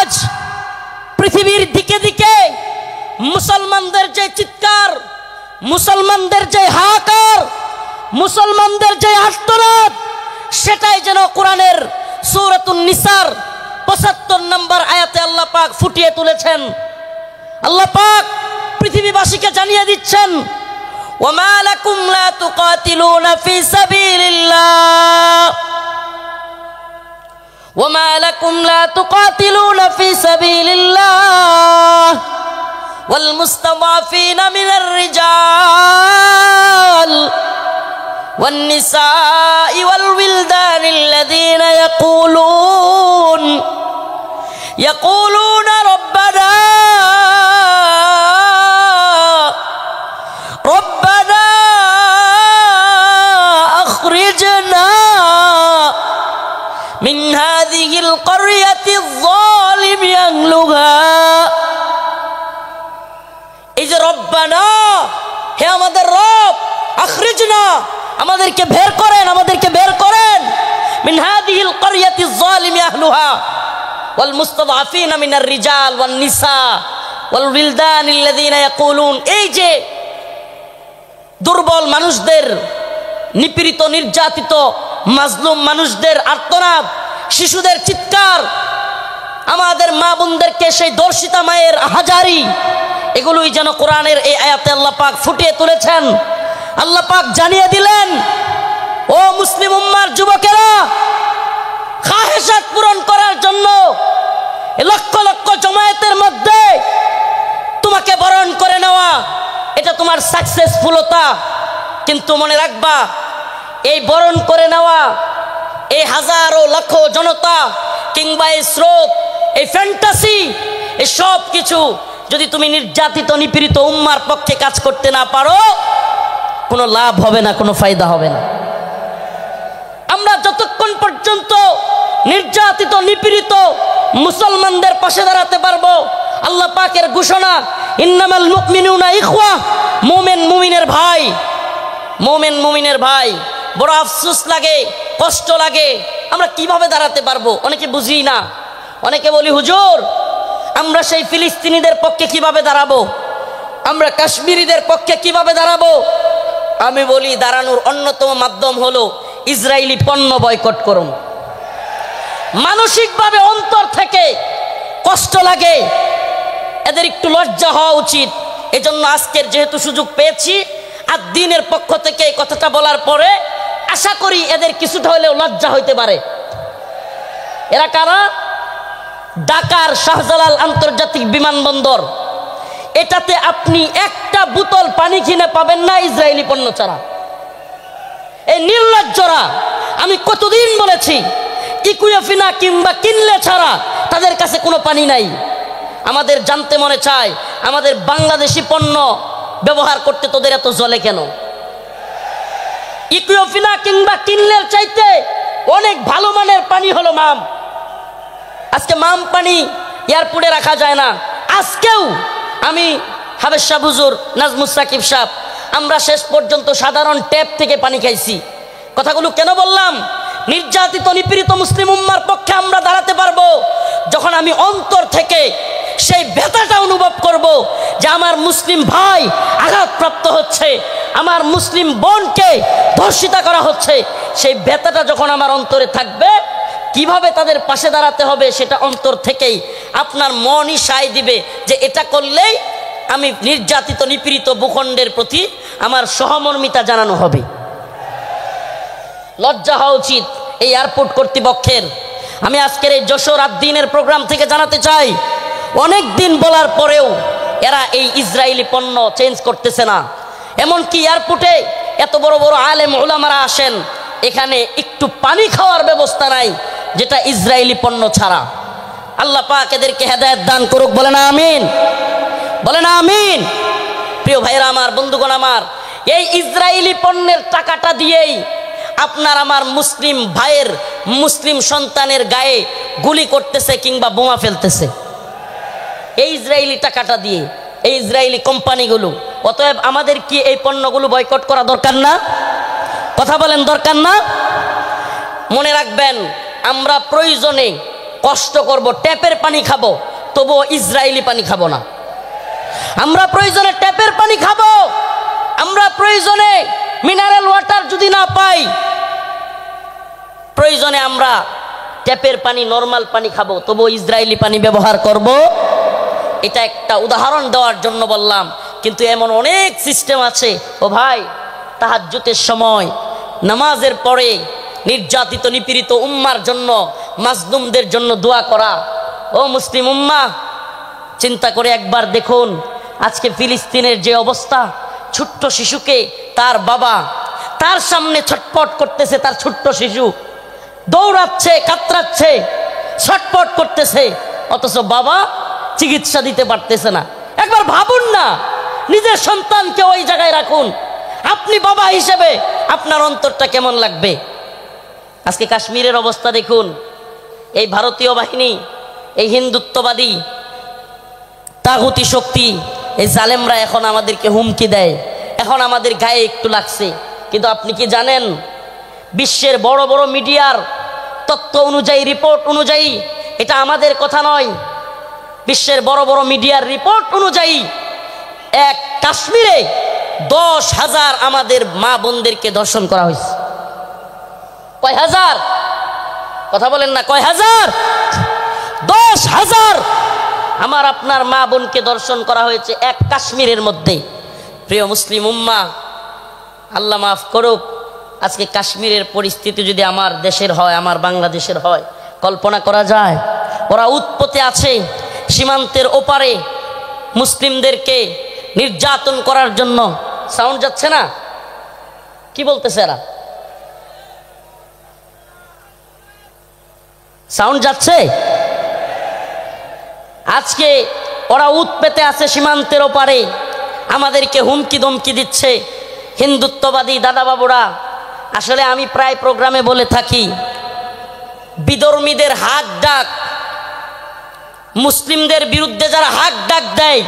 আজ পৃথিবীর দিকে দিকে মুসলমানদের যে চিৎকার, মুসলমানদের যে হাহাকার, মুসলমানদের যে আর্তনাদ, সেটাই যেন কোরআনের সূরাতুন নিসার ৭৫ নম্বর আয়াতে আল্লাহ পাক ফুটিয়ে তুলেছেন। আল্লাহ পাক পৃথিবীবাসীকে জানিয়ে দিচ্ছেন, ওয়ামা লাকুম লা তুকাতিলুনা ফি সাবিলিল্লাহ ওয়ামা লাকুম লা তুকাতিলুনা ফি সাবিলিল্লাহ ওয়াল মুস্তাদাফিনা মিনার রিজাল ওয়ান নিসাই ওয়াল উইলদানিল্লাযীনা ইয়াকুলুনা রব্বানা আখরিজনা মিন হাযিহিল ক্বরিয়াতিয যালিমি আহলুহা। এই যে রব্বানা, হে আমাদের রব, আখরিজনা, আমাদেরকে বের করেন, আমাদেরকে বের করেন, মিন হাযিহিল ক্বরিয়াতিয যালিমি আহলুহা ওয়াল মুস্তাদআফিনা মিনার রিজাল ওয়ান নিসা ওয়াল উইলদানিল্লাযীনা ইয়াকুলুন। এই যে দুর্বল মানুষদের, নিপীড়িত নির্যাতিত মাজলুম মানুষদের আর্তনাদ, শিশুদের চিৎকার, আমাদের মা বোনদেরকে সেই দর্শিতা মায়ের হাজারি, এগুলোই যেন কোরআনের এই আয়াতে আল্লাহ পাক ফুটিয়ে তুলেছেন। আল্লাহ পাক জানিয়ে দিলেন, ও মুসলিম উম্মার যুবকেরা, খাহেশাত পূরণ করার জন্য লক্ষ লক্ষ জমায়েতের মধ্যে তোমাকে বরণ করে নেওয়া, এটা তোমার সাকসেসফুলতা। কিন্তু মনে রাখবা, এই বরণ করে নেওয়া, এই হাজারো লাখ জনতা কিংবা এই স্রোত, এই ফ্যান্টাসি, এই সব কিছু যদি তুমি নির্যাতিত নিপীড়িত উম্মার পক্ষে কাজ করতে না পারো, কোনো লাভ হবে না, কোনো ফায়দা হবে না। আমরা যতক্ষণ পর্যন্ত নির্যাতিত নিপীড়িত মুসলমানদের পাশে দাঁড়াতে পারবো, আল্লাহ পাকের ঘোষণা, ইন্নামাল মুমিনুনা ইখওয়া, মুমিন মুমিনের ভাই, মুমিন মুমিনের ভাই। বড় আফসোস লাগে, কষ্ট লাগে, আমরা কিভাবে দাঁড়াতে পারবো অনেকে বুঝি না। অনেকে বলি, হুজুর আমরা সেই ফিলিস্তিনিদের পক্ষে কিভাবে দাঁড়াবো, আমরা কাশ্মীরিদের পক্ষে কিভাবে দাঁড়াবো। আমি বলি, দাঁড়ানোর অন্যতম মাধ্যম হলো ইসরায়েলি পণ্য বয়কট করুন। মানসিকভাবে অন্তর থেকে কষ্ট লাগে, এদের একটু লজ্জা হওয়া উচিত। এজন্য আজকের যেহেতু সুযোগ পেয়েছি, আর দিনের পক্ষ থেকে এই কথাটা বলার পরে আশা করি এদের কিছুটা হলেও লজ্জা হইতে পারে। এরা কারা? ঢাকার শাহজালাল আন্তর্জাতিক বিমানবন্দর, এটাতে আপনি একটা বোতল পানি কিনে পাবেন না ইসরায়েলি পণ্য ছাড়া। এই নির্লজ্জরা, আমি কতদিন বলেছি, ইকুয়েফিনা কিংবা কিনলে ছাড়া তাদের কাছে কোনো পানি নাই। আমাদের জানতে মনে চায়, আমাদের বাংলাদেশি পণ্য ব্যবহার করতে তোদের এত জ্বলে কেন? ইকুয়েফিনা কিংবা কিনলের চাইতে অনেক ভালো মানের পানি হলো মাম। আজকে মাম পানি এয়ারপোর্টে রাখা যায় না। আজকেও আমি হাবেজ শাহ হুজুর, নাজমুস সাকিব সাহেব, আমরা শেষ পর্যন্ত সাধারণ ট্যাপ থেকে পানি খাইছি। কথাগুলো কেন বললাম? নির্যাতিত নিপীড়িত মুসলিম উম্মার পক্ষে আমরা দাঁড়াতে পারবো যখন আমি অন্তর থেকে সেই ব্যথাটা অনুভব করব যে আমার মুসলিম ভাই আঘাতপ্রাপ্ত হচ্ছে, আমার মুসলিম বোনকে ধর্ষিতা করা হচ্ছে। সেই ব্যথাটা যখন আমার অন্তরে থাকবে, কিভাবে তাদের পাশে দাঁড়াতে হবে সেটা অন্তর থেকেই আপনার মনই সায় দিবে যে এটা করলেই আমি নির্যাতিত নিপীড়িত ভূখণ্ডের প্রতি আমার সহমর্মিতা জানানো হবে। লজ্জা হওয়া উচিত এই এয়ারপোর্ট কর্তৃপক্ষের। আমি আজকের এই যশোর আদ্দিনের প্রোগ্রাম থেকে জানাতে চাই, অনেক দিন বলার পরেও এরা এই ইসরায়েলি পণ্য চেঞ্জ করতেছে না। এমনকি এয়ারপোর্টে এত বড় বড় আলেম উলামারা আসেন, এখানে একটু পানি খাওয়ার ব্যবস্থা নাই যেটা ইসরায়েলি পণ্য ছাড়া। আল্লাহ পাক এদেরকে হেদায়েত দান করুক, বলে না আমিন, বলে না আমিন। প্রিয় ভাইরা আমার, বন্ধুগণ আমার, এই ইসরায়েলি পণ্যের টাকাটা দিয়েই আপনার আমার মুসলিম ভাইয়ের, মুসলিম সন্তানের গায়ে গুলি করতেছে কিংবা বোমা ফেলতেছে, এই ইসরায়েলি টাকাটা দিয়ে, এই ইসরায়েলি কোম্পানিগুলো। অতএব আমাদের কি এই পণ্যগুলো বয়কট করা দরকার না? কথা বলেন, দরকার না? মনে রাখবেন, আমরা প্রয়োজনে কষ্ট করব, ট্যাপের পানি খাবো, তবুও ইসরায়েলি পানি খাবো না। আমরা প্রয়োজনে ট্যাপের পানি খাবো, আমরা প্রয়োজনে মিনারেল ওয়াটার যদি না পাই, প্রয়োজনে আমরা ট্যাপের পানি, নরমাল পানি খাবো, তবুও ইসরায়েলি পানি ব্যবহার করব। এটা একটা উদাহরণ দেওয়ার জন্য বললাম। কিন্তু এমন অনেক সিস্টেম আছে। ও ভাই, তাহাজ্জুদের সময় নামাজের পরে নির্যাতিত নিপীড়িত উম্মার জন্য, মাজলুমদের জন্য দোয়া করা। ও মুসলিম উম্মাহ, চিন্তা করে একবার দেখুন আজকে ফিলিস্তিনের যে অবস্থা। ছোট্ট শিশুকে তার বাবা তার সামনে ছটপট করতেছে, তার ছোট্ট শিশু দৌড়াচ্ছে, কাতরাচ্ছে, ছটপট করতেছে, অথচ বাবা চিকিৎসা দিতে পারতেছে না। একবার ভাবুন না, নিজের সন্তানকে ওই জায়গায় রাখুন, আপনি বাবা হিসেবে আপনার অন্তরটা কেমন লাগবে? আজকে কাশ্মীরের অবস্থা দেখুন। এই ভারতীয় বাহিনী, এই হিন্দুত্ববাদী তাগুতি শক্তি, এই জালেমরা এখন আমাদেরকে হুমকি দেয়। এখন আমাদের গায়ে একটু লাগছে, কিন্তু আপনি কি জানেন বিশ্বের বড় বড় মিডিয়ার তথ্য অনুযায়ী, রিপোর্ট অনুযায়ী, এটা আমাদের কথা নয়, বিশ্বের বড় বড় মিডিয়ার রিপোর্ট অনুযায়ী এক কাশ্মীরে 10,000 আমাদের মা বোনদেরকে ধর্ষণ করা হয়েছে। কয় হাজার? কথা বলেন না, কয় হাজার? 10,000 আমার আপনার মা বোনকে ধর্ষণ করা হয়েছে এক কাশ্মীরের মধ্যে। প্রিয় মুসলিম উম্মাহ, আল্লাহ মাফ করুক, আজকে কাশ্মীরের পরিস্থিতি যদি আমার দেশের হয়, আমার বাংলাদেশের হয়, কল্পনা করা যায়? ওরা উৎপত্তি আছে সীমান্তের ওপারে মুসলিমদেরকে নির্যাতন করার জন্য। সাউন্ড যাচ্ছে না? কি বলতেছে এরা? সাউন্ড যাচ্ছে? আজকে ওরা উৎপেতে আছে সীমান্তের ওপারে, আমাদেরকে হুমকি ধমকি দিচ্ছে হিন্দুত্ববাদী দাদাবাবুরা। আসলে আমি প্রায় প্রোগ্রামে বলে থাকি, বিধর্মীদের হাক ডাক, মুসলিমদের বিরুদ্ধে যারা হাক ডাক দেয়,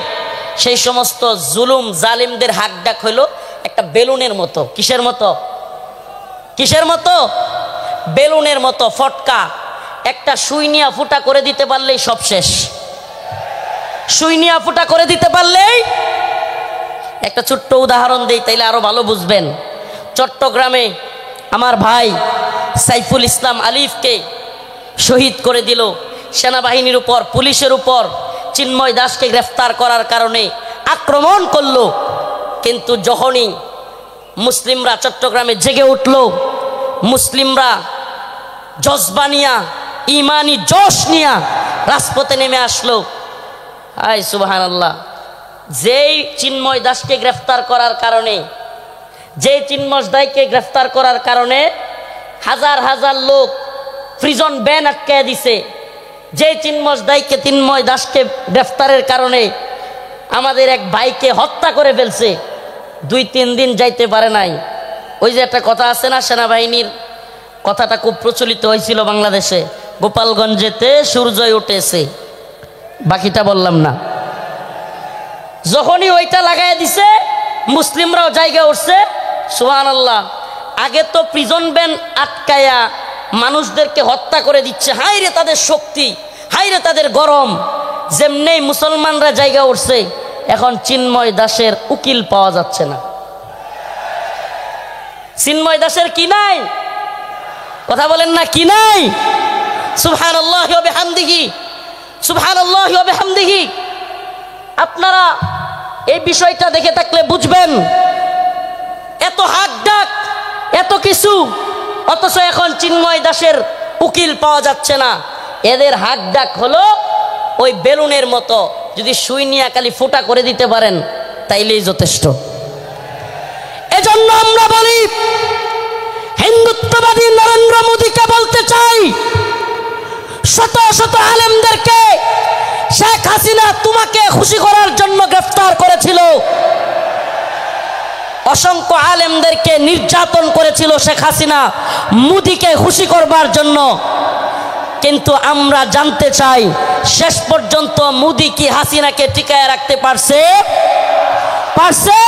সেই সমস্ত জুলুম জালিমদের হাক ডাক হইল একটা বেলুনের মতো। কিসের মতো? কিসের মতো? বেলুনের মতো ফটকা। একটা সুই নিয়া ফুটা করে দিতে পারলেই সব শেষ। সুই নিয়া ফুটা করে দিতে পারলেই। একটা ছোট্ট উদাহরণ দেই, তাইলে আরো ভালো বুঝবেন। চট্টগ্রামে আমার ভাই সাইফুল ইসলাম আলিফকে শহীদ করে দিল সেনাবাহিনীর উপর, পুলিশের উপর। চিন্ময় দাসকে গ্রেফতার করার কারণে আক্রমণ করলো। কিন্তু যখনই মুসলিমরা চট্টগ্রামে জেগে উঠল, মুসলিমরা জজবা নিয়া, ইমানি জোশ নিয়া রাজপথে নেমে আসলো। হায় সুবহানাল্লাহ! যেই চিন্ময় দাসকে গ্রেফতার করার কারণে, যেই চিন্ময় দাসকে গ্রেফতার করার কারণে হাজার হাজার লোক প্রিজন ব্যান আটকায় দিছে, যে চিন্ময় দাসকে গ্রেফতারের কারণে আমাদের এক ভাইকে হত্যা করে ফেলছে, 2-3 দিন যাইতে পারে নাই। ওই যে একটা কথা আছে না, সেনাবাহিনীর কথাটা খুব প্রচলিত হয়েছিল বাংলাদেশে, গোপালগঞ্জেতে সূর্যই উঠেছে, বাকিটা বললাম না। যখনই ওইটা লাগাই দিছে, মুসলিমরাও জায়গা উঠছে। সুবহানাল্লাহ! আগে তো প্রিজন ব্যান আটকায়া মানুষদেরকে হত্যা করে দিচ্ছে, হাইরে তাদের শক্তি, হাইরে তাদের গরম। যেমনি মুসলমানরা জায়গা উঠছে, এখন চিন্ময় দাসের উকিল পাওয়া যাচ্ছে না। চিন্ময় দাসের কি নাই? কথা বলেন না, কি নাই? সুবহানাল্লাহি ওয়া বিহামদিহি, সুবহানাল্লাহি ওয়া বিহামদিহি। আপনারা এই বিষয়টা দেখে থাকলে বুঝবেন, এত হাক ডাক, এত কিছু, অথচ এখন চিন্ময় দাসের উকিল পাওয়া যাচ্ছে না। এদের হাক ডাক হলো ওই বেলুনের মতো, যদি সুই নিয়ে খালি ফুটা করে দিতে পারেন তাইলেই যথেষ্ট। এজন্য আমরা বলি, হিন্দুত্ববাদী নরেন্দ্র মোদীকে বলতে চাই, শত শত আলেমদেরকে শেখ হাসিনা তোমাকে খুশি করার জন্য গ্রেফতার করেছিল, অসংখ্য আলেমদেরকে নির্যাতন করেছিল শেখ হাসিনা মোদীকে খুশি করবার জন্য। কিন্তু আমরা জানতে চাই, শেষ পর্যন্ত মোদী কি হাসিনাকে টিকায় রাখতে পারছে? পারছে?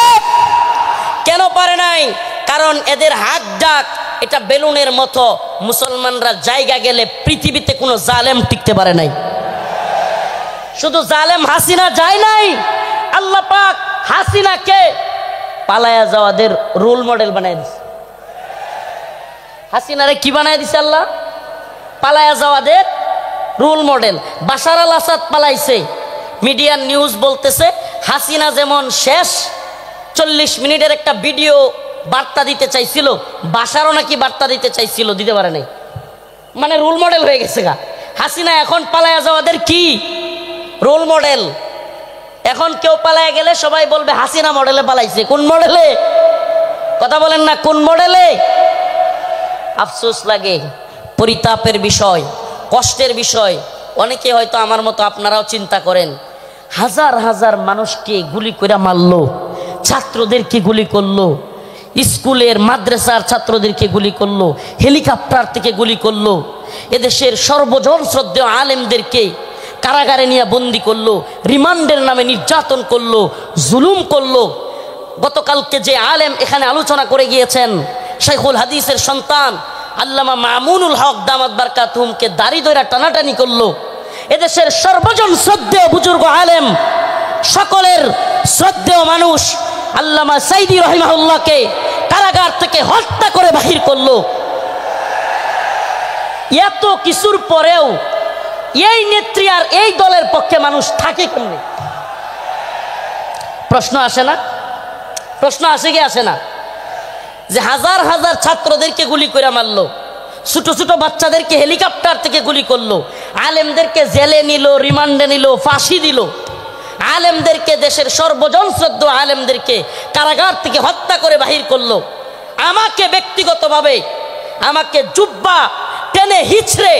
কেন পারে নাই? কারণ এদের হাক ডাক এটা বেলুনের মতো, মুসলমানরা জায়গা গেলে পৃথিবীতে কোনো জালেম টিকতে পারে নাই। শুধু জালেম হাসিনা যায় নাই, আল্লাহ পাক হাসিনাকে পালায়া যাওয়াদের রোল মডেল বানায় দিছে। হাসিনারে কি বানায় দিছে আল্লাহ? পালায়া যাওয়াদের রোল মডেল। বাশার আল আসাদ পালাইছে, মিডিয়ার নিউজ বলতেছে হাসিনা যেমন শেষ 40 মিনিটের একটা ভিডিও বার্তা দিতে চাইছিল, বাশারও নাকি বার্তা দিতে চাইছিল, দিতে পারে নাই। মানে রোল মডেল হয়ে গেছে গা হাসিনা। এখন পালায়া যাওয়াদের কি রোল মডেল। এখন কেউ পালায়া গেলে সবাই বলবে হাসিনা মডেলে পালাইছে। কোন মডেলে? কথা বলেন না, কোন মডেলে? আফসোস লাগে, পরিতাপের বিষয়, কষ্টের বিষয়। অনেকে হয়তো আমার মতো আপনারাও চিন্তা করেন, হাজার হাজার মানুষকে গুলি করে মারলো, ছাত্রদেরকে গুলি করলো, স্কুলের মাদ্রাসার ছাত্রদেরকে গুলি করলো, হেলিকপ্টার থেকে গুলি করলো, এদেশের সর্বজন শ্রদ্ধেয় আলেমদেরকে কারাগারে নিয়ে বন্দি করলো, রিমান্ডের নামে নির্যাতন করলো, জুলুম করলো। গতকালকে যে আলেম এখানে আলোচনা করে গিয়েছেন, শাইখুল হাদিসের সন্তান আল্লামা মামুনুল হক দামাত বারকাতুহুমকে দাড়ি ধরে টানাটানি করলো। এদেশের সর্বজন শ্রদ্ধেয় বুজুর্গ আলেম, সকলের শ্রদ্ধেয় মানুষ আল্লামা সাইদি রহিমাহুল্লাহকে কারাগার থেকে হত্যা করে বাহির করলো। এত কিছুর পরেও এই নেত্রী আর এই দলের পক্ষে মানুষ থাকে কেমনে? প্রশ্ন আসে না? প্রশ্ন আসে কি আসে না? যে হাজার হাজার ছাত্রদেরকে গুলি করে মারলো, ছোট ছোট বাচ্চাদেরকে হেলিকপ্টার থেকে গুলি করলো, আলেমদেরকে জেলে নিল, রিমান্ডে নিল, ফাঁসি দিল, আলেমদেরকে, দেশের সর্বজন শ্রদ্ধ আলেমদেরকে কারাগার থেকে হত্যা করে বাহির করলো। আমাকে ব্যক্তিগতভাবে আমাকে জুব্বা টেনে হিচড়ে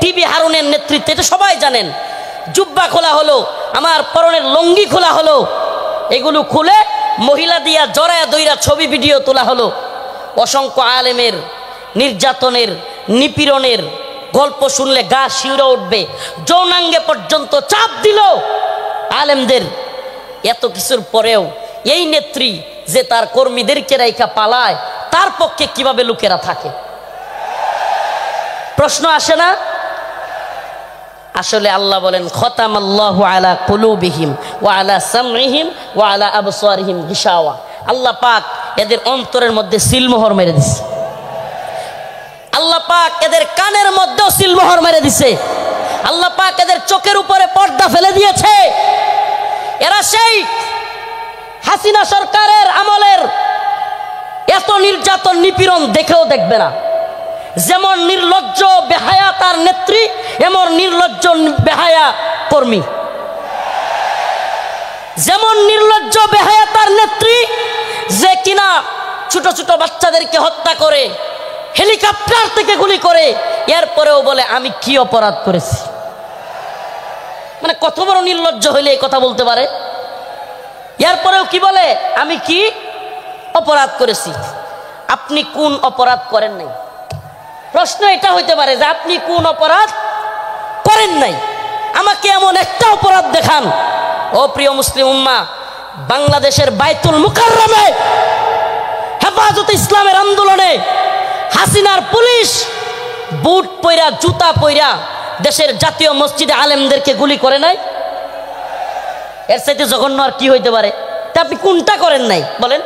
ডিবি হারুনের নেতৃত্বে, এটা সবাই জানেন, জুব্বা খোলা হলো, আমার পরনের লঙ্গি খোলা হলো, এগুলো খুলে মহিলা দিয়া জড়ায়া দইরা ছবি ভিডিও তোলা হলো। অসংখ্য আলেমের নির্যাতনের, নিপীড়নের গল্প শুনলে গা শিউরে উঠবে। যৌনাঙ্গে পর্যন্ত চাপ দিল আলেমদের। এত কিছুর পরেও এই নেত্রী যে তার কর্মীদেরকে রাইখা পালায়, তার পক্ষে কিভাবে লোকেরা থাকে? প্রশ্ন আসে না? আসলে আল্লাহ বলেন খতামাল্লাহু আলা কুলুবিহিম ওয়া আলা সামইহিম ওয়া আলা আবসারিহিম গিশাওয়া। আল্লাহ পাক এদের অন্তরের মধ্যে সিলমোহর মেরে দিছে। আল্লাহ পাক এদের কানের মধ্যেও সিলমোহর মেরে দিছে। আল্লাহ পাক এদের চোখের উপরে পর্দা ফেলে দিয়েছে। এরা সেই হাসিনা সরকারের আমলের এত নির্যাতন নিপীড়ন দেখেও দেখবে না। যেমন নির্লজ্জ বেহায়া তার নেত্রী, এমন নির্লজ্জ বেহায়া কর্মী। যেমন নির্লজ্জ বেহায়া তার নেত্রী, যে কিনা ছোট ছোট বাচ্চাদেরকে হত্যা করে, হেলিকপ্টার থেকে গুলি করে, এরপরেও বলে আমি কি অপরাধ করেছি। মানে কত বড় নির্লজ্জ হইলে এই কথা বলতে পারে? এরপরেও কি বলে আমি কি অপরাধ করেছি। আপনি কোন অপরাধ করেন নাই? প্রশ্ন এটা হইতে পারে যে আপনি কোন অপরাধ করেন নাই, আমাকে এমন একটা অপরাধ দেখান। ও প্রিয় মুসলিম উম্মাহ, বাংলাদেশের বাইতুল মুকাররমে হেফাজতে ইসলামের আন্দোলনে হাসিনার পুলিশ বুট পইরা, জুতা পইরা দেশের জাতীয় মসজিদে আলেমদেরকে গুলি করে নাই? এর চাইতে জঘন্য আর কি হইতে পারে? তা আপনি কোনটা করেন নাই বলেন?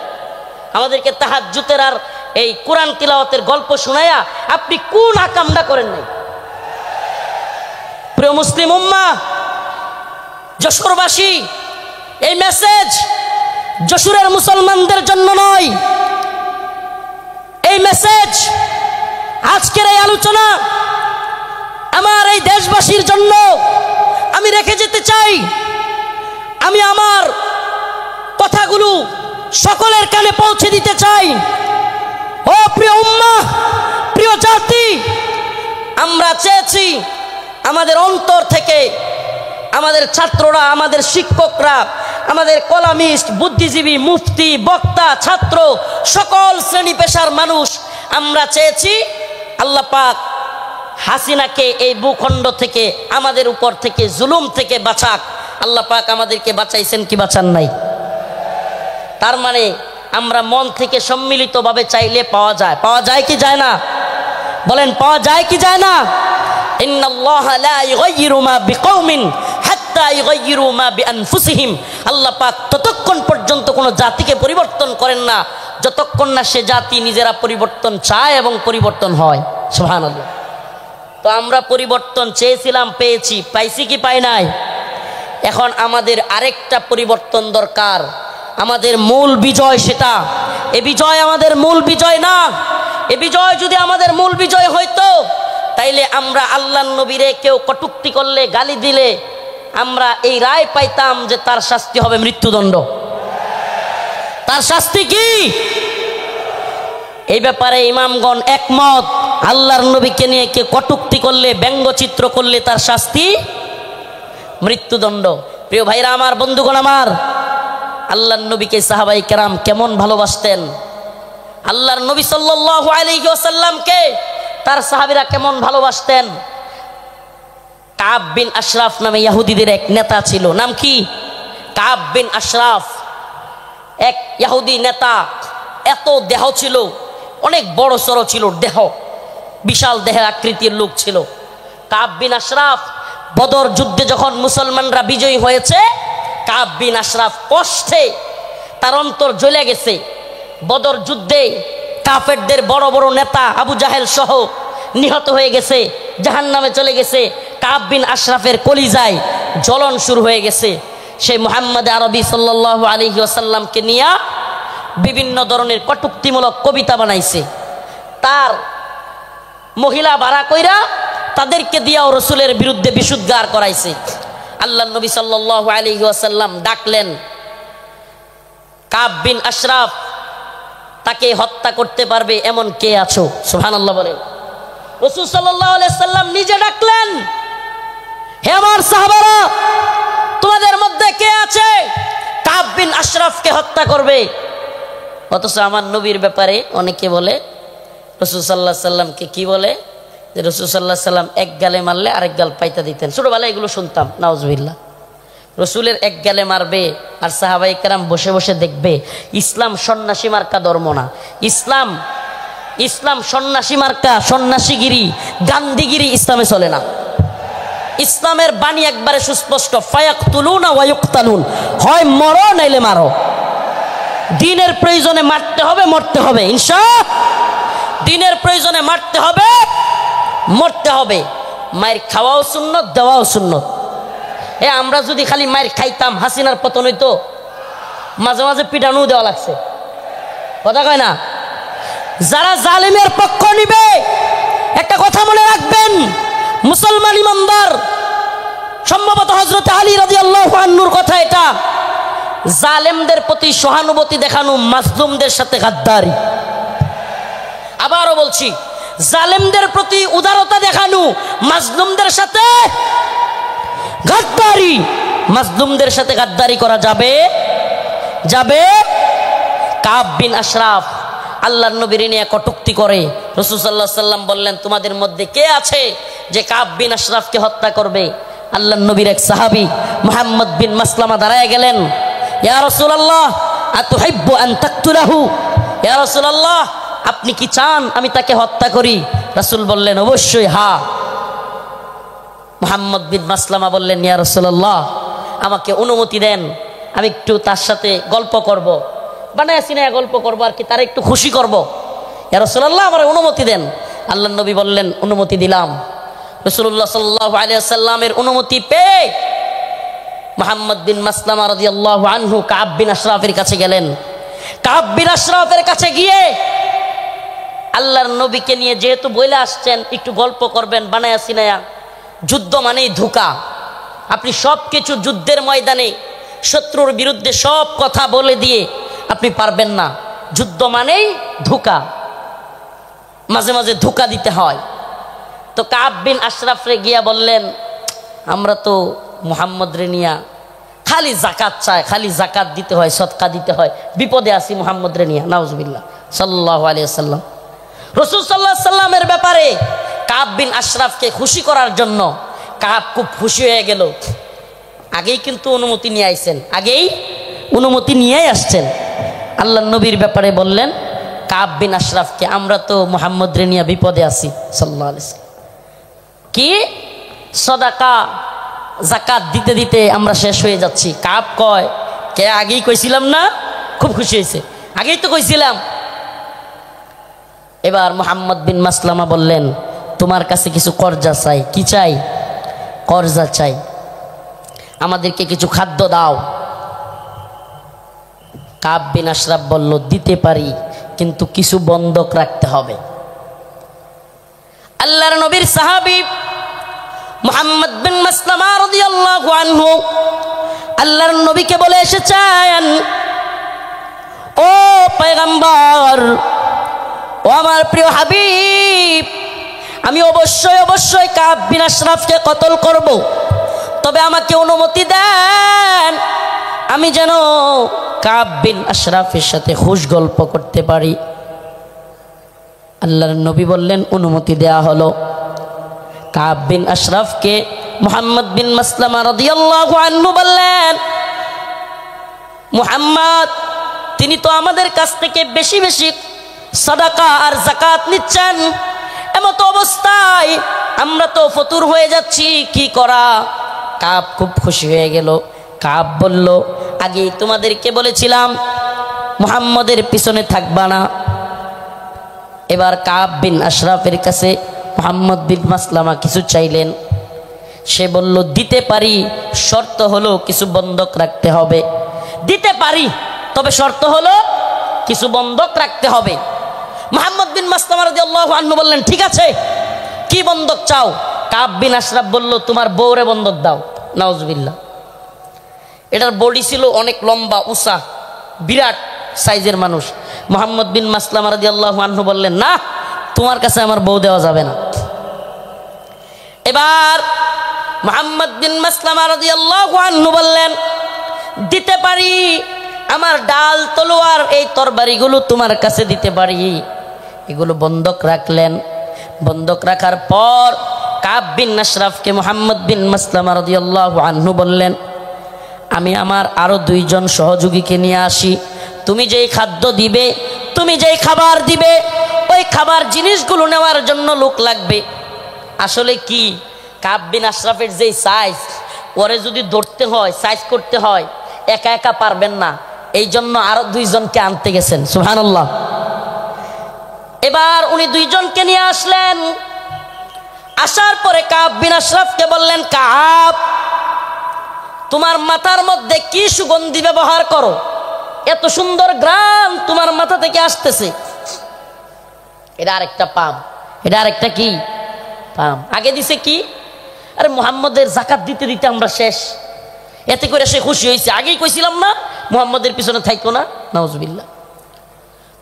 আমাদেরকে তাহাজ্জুদের আর এই কোরআন তিলাওয়াতের গল্প শোনায়া আপনি কোন আকামটা করেন নাই? প্রিয় মুসলিম উম্মাহ, যশোরবাসী, এই মেসেজ যশোরের মুসলমানদের জন্য নয়, এই মেসেজ, আজকের এই আলোচনা আমার এই দেশবাসীর জন্য আমি রেখে যেতে চাই। আমি আমার কথাগুলো সকলের কানে পৌঁছে দিতে চাই। ও প্রিয় উম্মাহ, প্রিয় জাতি, আমরা চেয়েছি আমাদের অন্তর থেকে, আমাদের ছাত্ররা, আমাদের শিক্ষকরা, আমাদের কলামিস্ট, বুদ্ধিজীবী, মুফতি, বক্তা, ছাত্র, সকল শ্রেণী পেশার মানুষ, আমরা চেয়েছি আল্লাহ পাক হাসিনাকে এই ভূখণ্ড থেকে, আমাদের উপর থেকে, জুলুম থেকে বাঁচাক। আল্লাহ পাক আমাদেরকে বাঁচাইছেন কি বাঁচান নাই? তার মানে আমরা মন থেকে সম্মিলিতভাবে চাইলে পাওয়া যায়। পাওয়া যায় কি যায় না? বলেন, পাওয়া যায় কি যায় না? ইন্নাল্লাহা লা ইউগাইয়িরু মা বিকওমিন হাত্তা ইউগাইয়িরু মা বিআনফুসিহিম। আল্লাহ পাক ততক্ষণ পর্যন্ত কোনো জাতিকে পরিবর্তন করেন না যতক্ষণ না সে জাতি নিজেরা পরিবর্তন চায় এবং পরিবর্তন হয়। সুবহানাল্লাহ। তো আমরা পরিবর্তন চেয়েছিলাম, পেয়েছি। পাইছি কি পাই নাই? এখন আমাদের আরেকটা পরিবর্তন দরকার। আমাদের মূল বিজয় সেটা। এ বিজয় আমাদের মূল বিজয় না। এ বিজয় যদি আমাদের মূল বিজয় হইতো তাইলে আমরা আল্লাহর নবীরে কেউ কটূক্তি করলে, গালি দিলে আমরা এই রায় পাইতাম যে তার শাস্তি হবে মৃত্যুদণ্ড। তার শাস্তি কি? এই ব্যাপারে ইমামগণ একমত। আল্লাহর নবীকে নিয়ে কে কটূক্তি করলে, ব্যঙ্গচিত্র করলে তার শাস্তি মৃত্যুদণ্ড। প্রিয় ভাইরা আমার, বন্ধুগণ আমার, আল্লাহর নবীকে সাহাবায়ে কেরাম কেমন ভালোবাসতেন। আল্লাহর নবী সাল্লাল্লাহু আলাইহি ওয়াসাল্লামকে তার সাহাবীরা কেমন ভালোবাসতেন। কাব বিন আশরাফ নামে ইহুদিদের এক নেতা ছিল। নাম কি? কাব বিন আশরাফ, এক ইহুদি নেতা। এত দেহ ছিল, অনেক বড় সড়ো ছিল দেহ, বিশাল দেহের আকৃতির লোক ছিল কাব বিন আশরাফ। বদর যুদ্ধে যখন মুসলমানরা বিজয়ী হয়েছে, কাব বিন আশরাফ কষ্টে তার অন্তর জ্বলে গেছে। বদর যুদ্ধে কাফেরদের বড় বড় নেতা আবু জাহেল সহ নিহত হয়ে গেছে, জাহান্নামে চলে গেছে। কাব বিন আশরাফের কলিজায় জ্বলন শুরু হয়ে গেছে। সেই মুহাম্মদ আরবি সাল্লাল্লাহু আলাইহি ওয়াসাল্লামকে নিয়ে বিভিন্ন ধরনের কটূক্তিমূলক কবিতা বানাইছে। তার মহিলা ভাড়া কইরা তাদেরকে দিয়াও রসুলের বিরুদ্ধে বিশুদ্ধার করাইছে। আল্লাহ নবী সাল্লাল্লাহু আলাইহি ওয়াসাল্লাম ডাকলেন, কাব বিন আশরাফ, তাকে হত্যা করতে পারবে এমন কে আছো? সুবহানাল্লাহ বলেন। রাসূল সাল্লাল্লাহু আলাইহি ওয়াসাল্লাম নিজে ডাকলেন, হে আমার সাহাবারা, তোমাদের মধ্যে কে আছে কাব বিন আশরাফকে হত্যা করবে? অথচ আমার নবীর ব্যাপারে অনেকে বলে, রাসূল সাল্লাল্লাহু আলাইহি ওয়াসাল্লামকে কি বলে, যে রাসূল সাল্লাল্লাহু আলাইহি ওয়াসাল্লাম এক গালে মারলে আরেক গাল পাইতা দিতেন। ছোটবেলায় এগুলো শুনতাম, নাউজুবিল্লাহ। রসুলের এক গালে মারবে আর সাহাবায়ে কেরাম বসে বসে দেখবে। ইসলাম সন্ন্যাসী মার্কা ধর্ম না। ইসলাম সন্ন্যাসী মার্কা, সন্ন্যাসীগিরি, গান্ধীগিরি ইসলামে চলে না। ইসলামের বাণী একবারে সুস্পষ্ট, ফায়াকতুলুনা ওয়া ইউকতালুন, হয় মরো নাইলে মারো। দিনের প্রয়োজনে মারতে হবে, মরতে হবে। ইনশাআল্লাহ দিনের প্রয়োজনে মারতে হবে, মরতে হবে। মায়ের খাওয়াও সুন্নত, দেওয়াও সুন্নত। আমরা যদি খালি মায়ের খাইতাম, হাসিনার পতন হইতো। মাঝে মাঝে পিটানো দেওয়া লাগছে, কথা কয় না? যারা জালিমের পক্ষ নিবে, একটা কথা মনে রাখবেন, মুসলমান ইমানদার, সম্ভবত হযরত আলী রাদিয়াল্লাহু আনহুর কথা এটা, জালেমদের প্রতি সহানুভূতি দেখানো মাজলুমদের সাথে গাদ্দারি। আবারও বলছি, জালেমদের প্রতি উদারতা দেখানো মাজলুমদের সাথে গাদ্দারি। মাজলুমদের সাথে গাদ্দারি করা যাবে? কাব বিন আশরাফ আল্লাহর নবীর নিয়ে কটূক্তি করে। রাসূল সাল্লাল্লাহু আলাইহি ওয়াসাল্লাম বললেন, তোমাদের মধ্যে কে আছে যে কাব বিন আশরাফকে হত্যা করবে? আল্লাহর নবীর এক সাহাবী মুহাম্মদ বিন মাসলামা দাঁড়ায় গেলেন, ইয়া রাসূলুল্লাহ আতুহিব্বু আন তাকতুলাহু? ইয়া রাসূলুল্লাহ, আপনি কি চান আমি তাকে হত্যা করি? রাসূল বললেন, অবশ্যই হ্যাঁ। মুহাম্মদ বিন মাসলামা বললেন, ইয়া রাসূলুল্লাহ, আমাকে অনুমতি দেন, আমি একটু তার সাথে গল্প করব, বানায় সিনায় গল্প করব আর কি, তার একটু খুশি করব। ইয়া রাসূলুল্লাহ, আমার অনুমতি দেন। আল্লাহর নবী বললেন, অনুমতি দিলাম। রাসূলুল্লাহ সাল্লাল্লাহু আলাইহি ওয়াসাল্লামের অনুমতি পেয়ে মুহাম্মদ বিন মাসলামা রাদিয়াল্লাহু আনহু কাব বিন আশরাফের কাছে গেলেন। কাব বিন আশরাফের কাছে গিয়ে আল্লাহর নবীকে নিয়ে যেহেতু বলে আসছেন একটু গল্প করবেন বানায়া সিনায়া, যুদ্ধ মানেই ধোঁকা। আপনি সব কিছু যুদ্ধের ময়দানে শত্রুর বিরুদ্ধে সব কথা বলে দিয়ে আপনি পারবেন না। যুদ্ধ মানেই ধোঁকা, মাঝে মাঝে ধোঁকা দিতে হয়। তো কাব বিন আশরাফরে গিয়া বললেন, আমরা তো মুহাম্মদ রে নিয়া খালি জাকাত চায়, খালি জাকাত দিতে হয়, সদকা দিতে হয়, বিপদে আছি মুহাম্মদ রে নিয়া। নাউজুবিল্লাহ সাল্লাল্লাহু আলাইহি ওয়াসাল্লাম। রাসূল সাল্লাল্লাহু আলাইহি ওয়াসাল্লামের ব্যাপারে কাব বিন আশরাফকে খুশি করার জন্য কাব খুব খুশি হয়ে গেল। আগেই কিন্তু অনুমতি নিয়ে আসছেন, আগেই অনুমতি নিয়েই আসছেন। আল্লাহ নবীর ব্যাপারে বললেন কাব বিন আশরাফকে, আমরা তো মুহাম্মদ রে নিয়ে বিপদে আছি সাল্লাল্লাহু আলাইহি ওয়াসাল্লাম, কি সাদাকা যাকাত দিতে দিতে আমরা শেষ হয়ে যাচ্ছি। কাব কয়, কে আগেই কইছিলাম না? খুব খুশি হয়েছে, আগেই তো কইছিলাম। এবার মুহাম্মদ বিন মাসলামা বললেন তোমার কাছে কিছু কর্জা চাই। কি চাই? কর্জা চাই, আমাদেরকে কিছু খাদ্য দাও। কাব বিন আশরাফ বলল দিতে পারি, কিন্তু কিছু বন্ধক রাখতে হবে। আল্লাহর নবীর সাহাবী মুহাম্মদ বিন মাসলামা রাদিয়াল্লাহু আনহু আল্লাহর নবীকে বলে এসেছেন, ও পয়গম্বর, ও আমার প্রিয় হাবিব, আমি অবশ্যই অবশ্যই কাব বিন আশরাফকে কতল করব, তবে আমাকে অনুমতি দেন আমি যেন কাব বিন আশরাফের সাথে খুশ গল্প করতে পারি। আল্লাহর নবী বললেন অনুমতি দেয়া হলো। কাব বিন আশরাফকে মুহাম্মদ বিন মাসলামা রাদিয়াল্লাহু আনহু বললেন, মুহাম্মদ তিনি তো আমাদের কাছ থেকে বেশি বেশি সাদাকা আর যাকাত নিচ্ছেন, এমত অবস্থায় আমরা তো ফতুর হয়ে যাচ্ছি, কি করা? কাব খুব খুশি হয়ে গেল। কাব বলল আগে তোমাদেরকে বলেছিলাম মুহাম্মদের পিছনে থাকবা না। এবার কাব বিন আশরাফের কাছে মুহাম্মদ বিন মাসলামা কিছু চাইলেন। সে বলল দিতে পারি, শর্ত হলো কিছু বন্ধক রাখতে হবে। দিতে পারি, তবে শর্ত হলো কিছু বন্ধক রাখতে হবে। মুহাম্মদ বিন মাসলামা রাদিয়াল্লাহু আনহু বললেন ঠিক আছে, কি বন্ধক চাও? কাব বিন আশরাফ বলল তোমার বউরে বন্ধক দাও। নাউজুবিল্লাহ। এটার বডি ছিল অনেক লম্বা উঁচা, বিরাট সাইজের মানুষ। মুহাম্মদ বিন মাসলামা রাদিয়াল্লাহু আনহু বললেন না, তোমার কাছে আমার বউ দেওয়া যাবে না। এবার মুহাম্মদ বিন মাসলামা রাদিয়াল্লাহু আনহু বললেন দিতে পারি, আমার ডাল তলোয়ার এই তরবারিগুলো তোমার কাছে দিতে পারি। এগুলো বন্ধক রাখলেন। বন্ধক রাখার পর কাব বিন আশরাফকে মুহাম্মদ বিন মাসলামা রাদিয়াল্লাহু আনহু বললেন আমি আমার আরো দুইজন সহযোগীকে নিয়ে আসি, তুমি যেই খাদ্য দিবে, তুমি যেই খাবার দিবে, ওই খাবার জিনিসগুলো নেওয়ার জন্য লোক লাগবে। আসলে কি কাব বিন আশরাফের যেই সাইজ, ওরে যদি ধরতে হয়, সাইজ করতে হয়, একা একা পারবেন না, এই জন্য আরো দুইজনকে আনতে গেছেন। সুবহানাল্লাহ। এবার উনি দুইজনকে নিয়ে আসলেন। আসার পরে কাব বিন আশরাফকে বললেন কাব, তোমার মাথার মধ্যে কি সুগন্ধি ব্যবহার করো? এত সুন্দর গ্রাম তোমার মাথা থেকে আসতেছে। এটা আরেকটা পাম, এটা আরেকটা কি পাম। আগে দিছে কি? আরে মুহাম্মদের যাকাত দিতে দিতে আমরা শেষ, এতে করে সে খুশি হয়েছে। আগেই কইছিলাম না মুহাম্মদের পিছনে থাইকো না। নাউজুবিল্লাহ।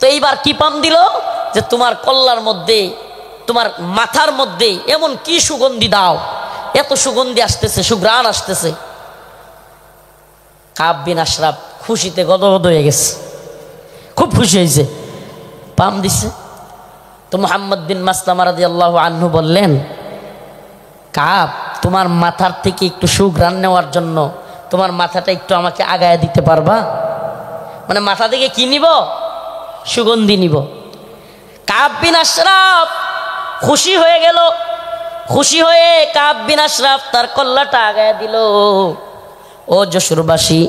তো এইবার কি পাম দিল যে তোমার কল্লার মধ্যে, তোমার মাথার মধ্যে এমন কি সুগন্ধি দাও, এত সুগন্ধি আসতেছে, সুঘ্রাণ আসতেছে। কাব বিন আশরাফ খুশিতে গদগদ হয়ে গেছে, খুব খুশি হয়েছে, পাম দিছে। তো মুহাম্মদ বিন মাসলামা রাদিয়াল্লাহু আনহু বললেন কাব, তোমার মাথার থেকে একটু সুঘ্রাণ নেওয়ার জন্য তোমার মাথাটা একটু আমাকে আগায় দিতে পারবা? মানে মাথা থেকে কি নিব? সুগন্ধি নিব। কাব বিন আশরাফ খুশি হয়ে গেল। খুশি হয়ে কাব বিন আশরাফ তার কল্লাটা আগায় দিল। ও যশোরবাসী,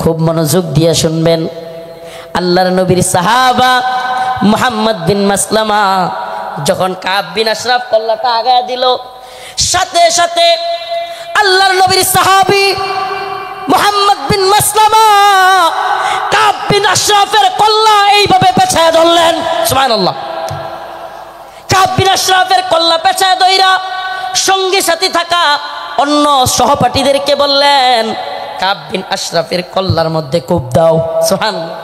খুব মনোযোগ দিয়ে শুনবেন। আল্লাহর নবীর সাহাবা মুহাম্মদ বিন মাসলামা যখন কাব বিন আশরাফ কল্লাটা আগায় দিল, সাথে সাথে আল্লাহর নবীর সাহাবী মুহাম্মদ বিন মাসলামা কাব বিন আশরাফের কল্লা এইভাবে পেছায় ধরলেন। সুবহানাল্লাহ। কাব বিন আশরাফের কল্লা পেছায় ধইরা সঙ্গী সাথী থাকা অন্য সহপাঠীদেরকে বললেন কাব বিন আশরাফের কল্লার মধ্যে কোপ দাও। সুবহানাল্লাহ।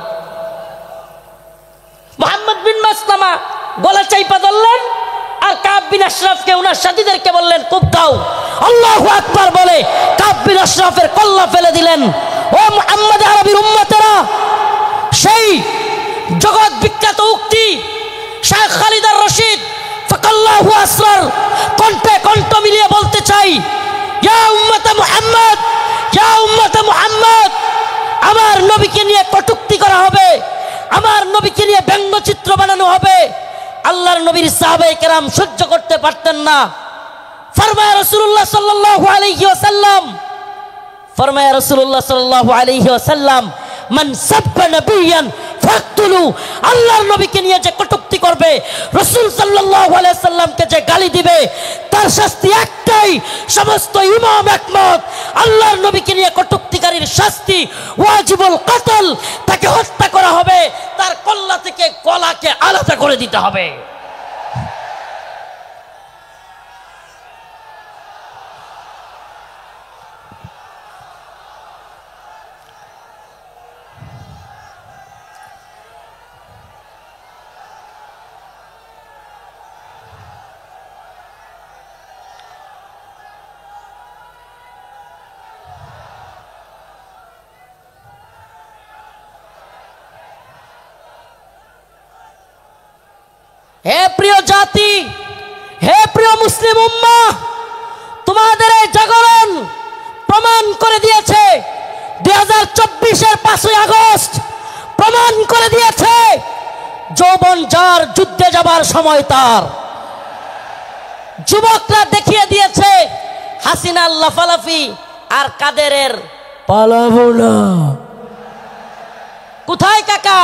মুহাম্মদ বিন মাসলামা গলা চাইপা ধরলেন, আর কাব বিন আশরাফকে ওনার সাথীদেরকে বললেন কোপ দাও। আল্লাহু আকবার বলে কাব বিন আশরাফের কল্লা ফেলে দিলেন। ও মুহাম্মদ আরবির উম্মতেরা, সেই জগৎ বিখ্যাত উক্তি শাইখ খালিদ আর রশিদ ফাকাল্লাহু আসরার কণ্ঠে কণ্ঠ মিলিয়ে বলতে চাই, ইয়া উম্মতে মুহাম্মদ, ইয়া উম্মতে মুহাম্মদ, আমার নবীকে নিয়ে কটূক্তি করা হবে, আমার নবীকে নিয়ে ব্যঙ্গচিত্র বানানো হবে। আল্লাহর নবীর সাহাবায়ে কেরাম সহ্য করতে পারতেন না। ফরমায়া রাসূলুল্লাহ সাল্লাল্লাহু আলাইহি ওয়াসাল্লাম, ফরমায়া রাসূলুল্লাহ সাল্লাল্লাহু আলাইহি ওয়াসাল্লাম, মান সাব্বা নাবিয়ান ফাকতুলু, আল্লাহর নবীকে নিয়ে যে কটূক্তি করবে, রাসূল সাল্লাল্লাহু আলাইহি ওয়াসাল্লামকে যে গালি দিবে, তার শাস্তি একটাই। সমস্ত ইমাম একমত, আল্লাহর নবীকে নিয়ে কটূক্তিকারীর শাস্তি ওয়াজিবুল কতল, তাকে হত্যা করা হবে, তার কল্লা থেকে গলাকে আলাদা করে দিতে হবে। হে প্রিয় জাতি, হে প্রিয় মুসলিম উম্মাহ, তোমাদের এই জাগরণ প্রমাণ করে দিয়েছে, 2024-এর 5ই আগস্ট প্রমাণ করে দিয়েছে, যৌবন যার যুদ্ধে যাবার সময় তার। যুবকরা দেখিয়ে দিয়েছে হাসিনার লাফালাফি আর কাদেরের পালাবো না। কোথায় কাকা?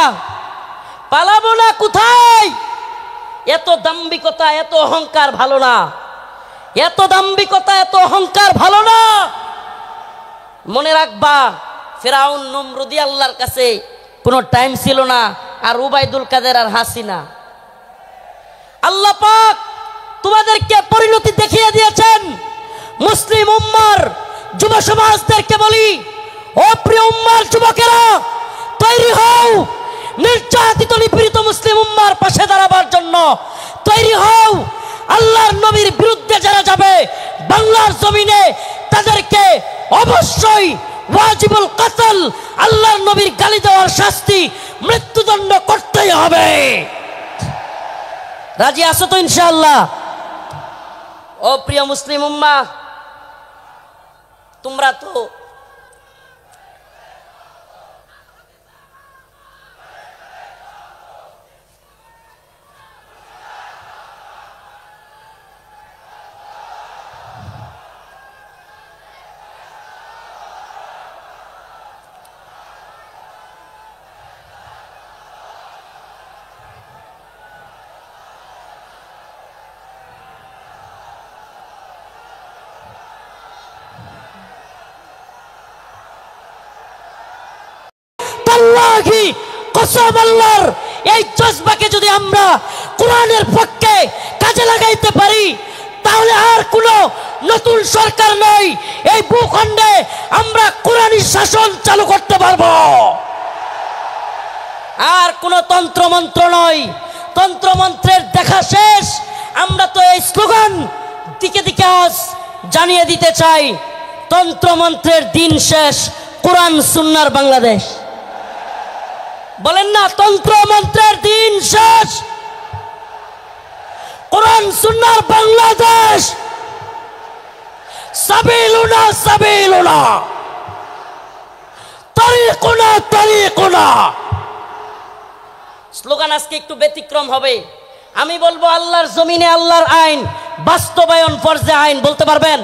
পালাবো না কোথায়? এত দাম্ভিকতা, এত অহংকার ভালো না, এত দাম্ভিকতা, এত অহংকার ভালো না। মনে রাখবা, ফেরাউন নমরুদি আল্লাহর কাছে কোনো টাইম ছিল না, আর উবাইদুল কাদের আর হাসিনা। আল্লাহ পাক তোমাদেরকে পরিণতি দেখিয়ে দিয়েছেন। মুসলিম উম্মার যুব সমাজদেরকে বলি, ও প্রিয় উম্মার যুবকেরা, তৈরি হও নির্যাতিত নিপীড়িত মুসলিম উম্মার পাশে দাঁড়াবার জন্য। তৈরি হও, আল্লাহর নবীর বিরুদ্ধে যারা যাবে বাংলার জমিনে, তাদেরকে অবশ্যই ওয়াজিবুল কতল, আল্লাহর নবীর গালি দেওয়ার শাস্তি, মৃত্যুদণ্ড করতেই হবে। রাজি আছো তো ইনশাআল্লাহ? ও প্রিয় মুসলিম উম্মাহ, তোমরা তো কসম আল্লাহর, এই জজবাকে যদি আমরা কোরআনের পক্ষে কাজে লাগাইতে পারি, তাহলে আর কোনো নতুন সরকার নয়, এই ভূখণ্ডে আমরা কোরআনী শাসন চালু করতে পারবো। আর কোনো তন্ত্রমন্ত্র নয়, তন্ত্রমন্ত্রের দেখা শেষ। আমরা তো এই স্লোগান দিকে দিকে আজ জানিয়ে দিতে চাই, তন্ত্রমন্ত্রের দিন শেষ, কোরআন সুন্নাহর বাংলাদেশ। বলেন না, তন্ত্রমন্ত্রের দিন শেষ, কোরআন সুন্নাহর বাংলাদেশ। সাবিলুনা সাবিলুনা, তারিকুনা তারিকুনা। স্লোগান আজকে একটু ব্যতিক্রম হবে। আমি বলবো, আল্লাহর জমিনে আল্লাহর আইন বাস্তবায়ন ফরজে আইন। বলতে পারবেন?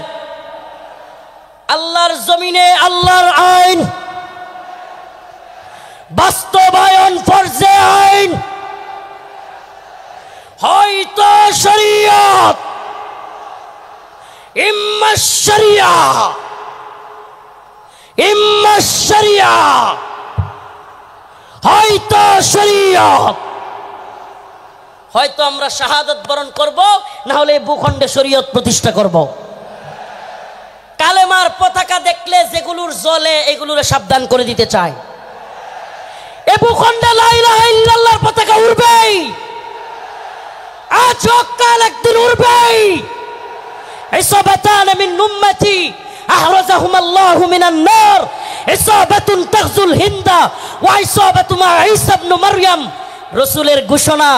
আল্লাহর জমিনে আল্লাহর আইন বাস্তবায়ন ফরজে আইন। হয়তো শরিয়ত, ইম্মা শরিয়া, ইম্মা শরিয়া, হয়তো শরিয়ত। হয়তো আমরা শাহাদাত বরণ করব, না হলে ভূখণ্ডে শরিয়ত প্রতিষ্ঠা করব। কালেমার পতাকা দেখলে যেগুলোর জ্বলে, এগুলোর সাবধান করে দিতে চাই। এ ভূখণ্ডে লা ইলাহা ইল্লাল্লাহর পতাকা উড়বেই, আজ হোক কাল একদিন উড়বেই। ইসাবাতান মিন উম্মতি আহরাজাহুম আল্লাহু মিনান নার, ইসাবাতুন তাগজুল হিন্দা ওয়া ইসাবাতু মা ঈসা ইবনে মারইয়াম। রাসূলের ঘোষণা,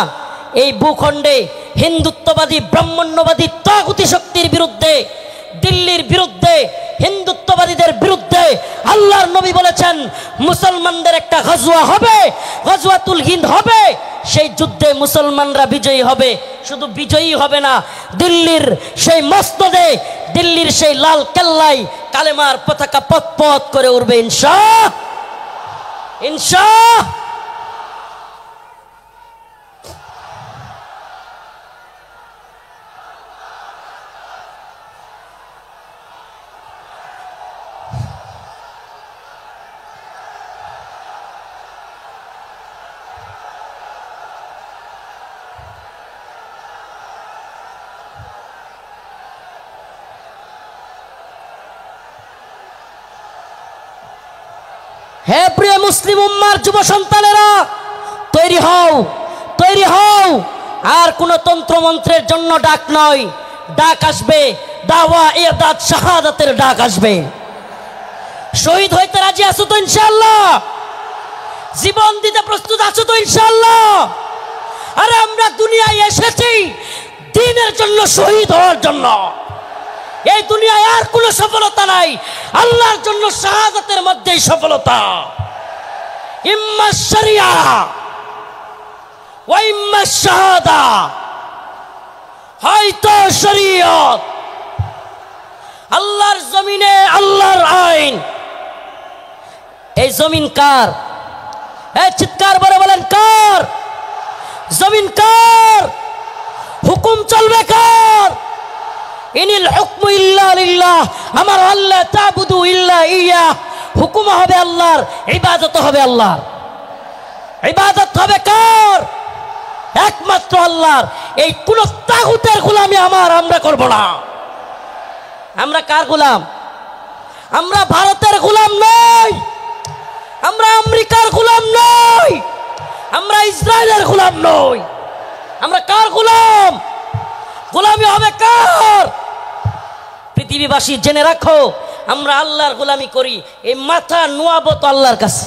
এই ভূখণ্ডে হিন্দুত্ববাদী ব্রাহ্মণ্যবাদী তাগুতি শক্তির বিরুদ্ধে, দিল্লির বিরুদ্ধে, হিন্দুত্ববাদীদের বিরুদ্ধে আল্লাহর নবী বলেছেন, মুসলমানদের একটা গজওয়া হবে, গজওয়াতুল হিন্দ হবে। সেই যুদ্ধে মুসলমানরা বিজয়ী হবে। শুধু বিজয়ী হবে না, দিল্লির সেই মসনদে, দিল্লির সেই লাল কেল্লায় কালেমার পতাকা পথ পথ করে উঠবে ইনশাআল্লাহ, ইনশাআল্লাহ। হে প্রিয় মুসলিম উম্মার যুব সন্তানেরা, তৈরি হও, তৈরি হও। আর কোন তন্ত্রমন্ত্রের জন্য ডাক নয়, ডাক আসবে দাওয়া ইরদাদ শাহাদাতের ডাক আসবে। শহীদ হইতে রাজি আছো তো ইনশাআল্লাহ? জীবন দিতে প্রস্তুত আছো তো ইনশাআল্লাহ? আরে আমরা দুনিয়ায় এসেছি দ্বীনের জন্য, শহীদ হওয়ার জন্য। এই দুনিয়ায় আর কোনো সফলতা নাই, আল্লাহর জন্য শাহাদাতের মধ্যেই সফলতা। ইম্মা শরিয়া ওয়া ইম্মা শাহাদা, হয়তো শরীয়ত। আল্লাহর জমিনে আল্লাহর আইন। এই জমিন কার? এই চিৎকার করে বলেন কার? জমিন কার? হুকুম চলবে কার? ইনিল হুকমু ইল্লা লিল্লাহ, আমার আল্লাহ তাবুদু ইল্লা ইয়া। হুকুম হবে আল্লাহর, ইবাদত হবে আল্লাহর। ইবাদত হবে কার? একমাত্র আল্লাহর। এই কোন তাগুতের গোলামি আমরা করব না। আমরা কার গোলাম? আমরা ভারতের গোলাম নই, আমরা আমেরিকার গোলাম নই, আমরা ইসরায়েলের গোলাম নই। আমরা কার গোলাম? গোলামি হবে কার? পৃথিবীবাসী জেনে রাখো, আমরা আল্লাহর গোলামি করি। এই মাথা নোয়াবো তো আল্লাহর কাছে।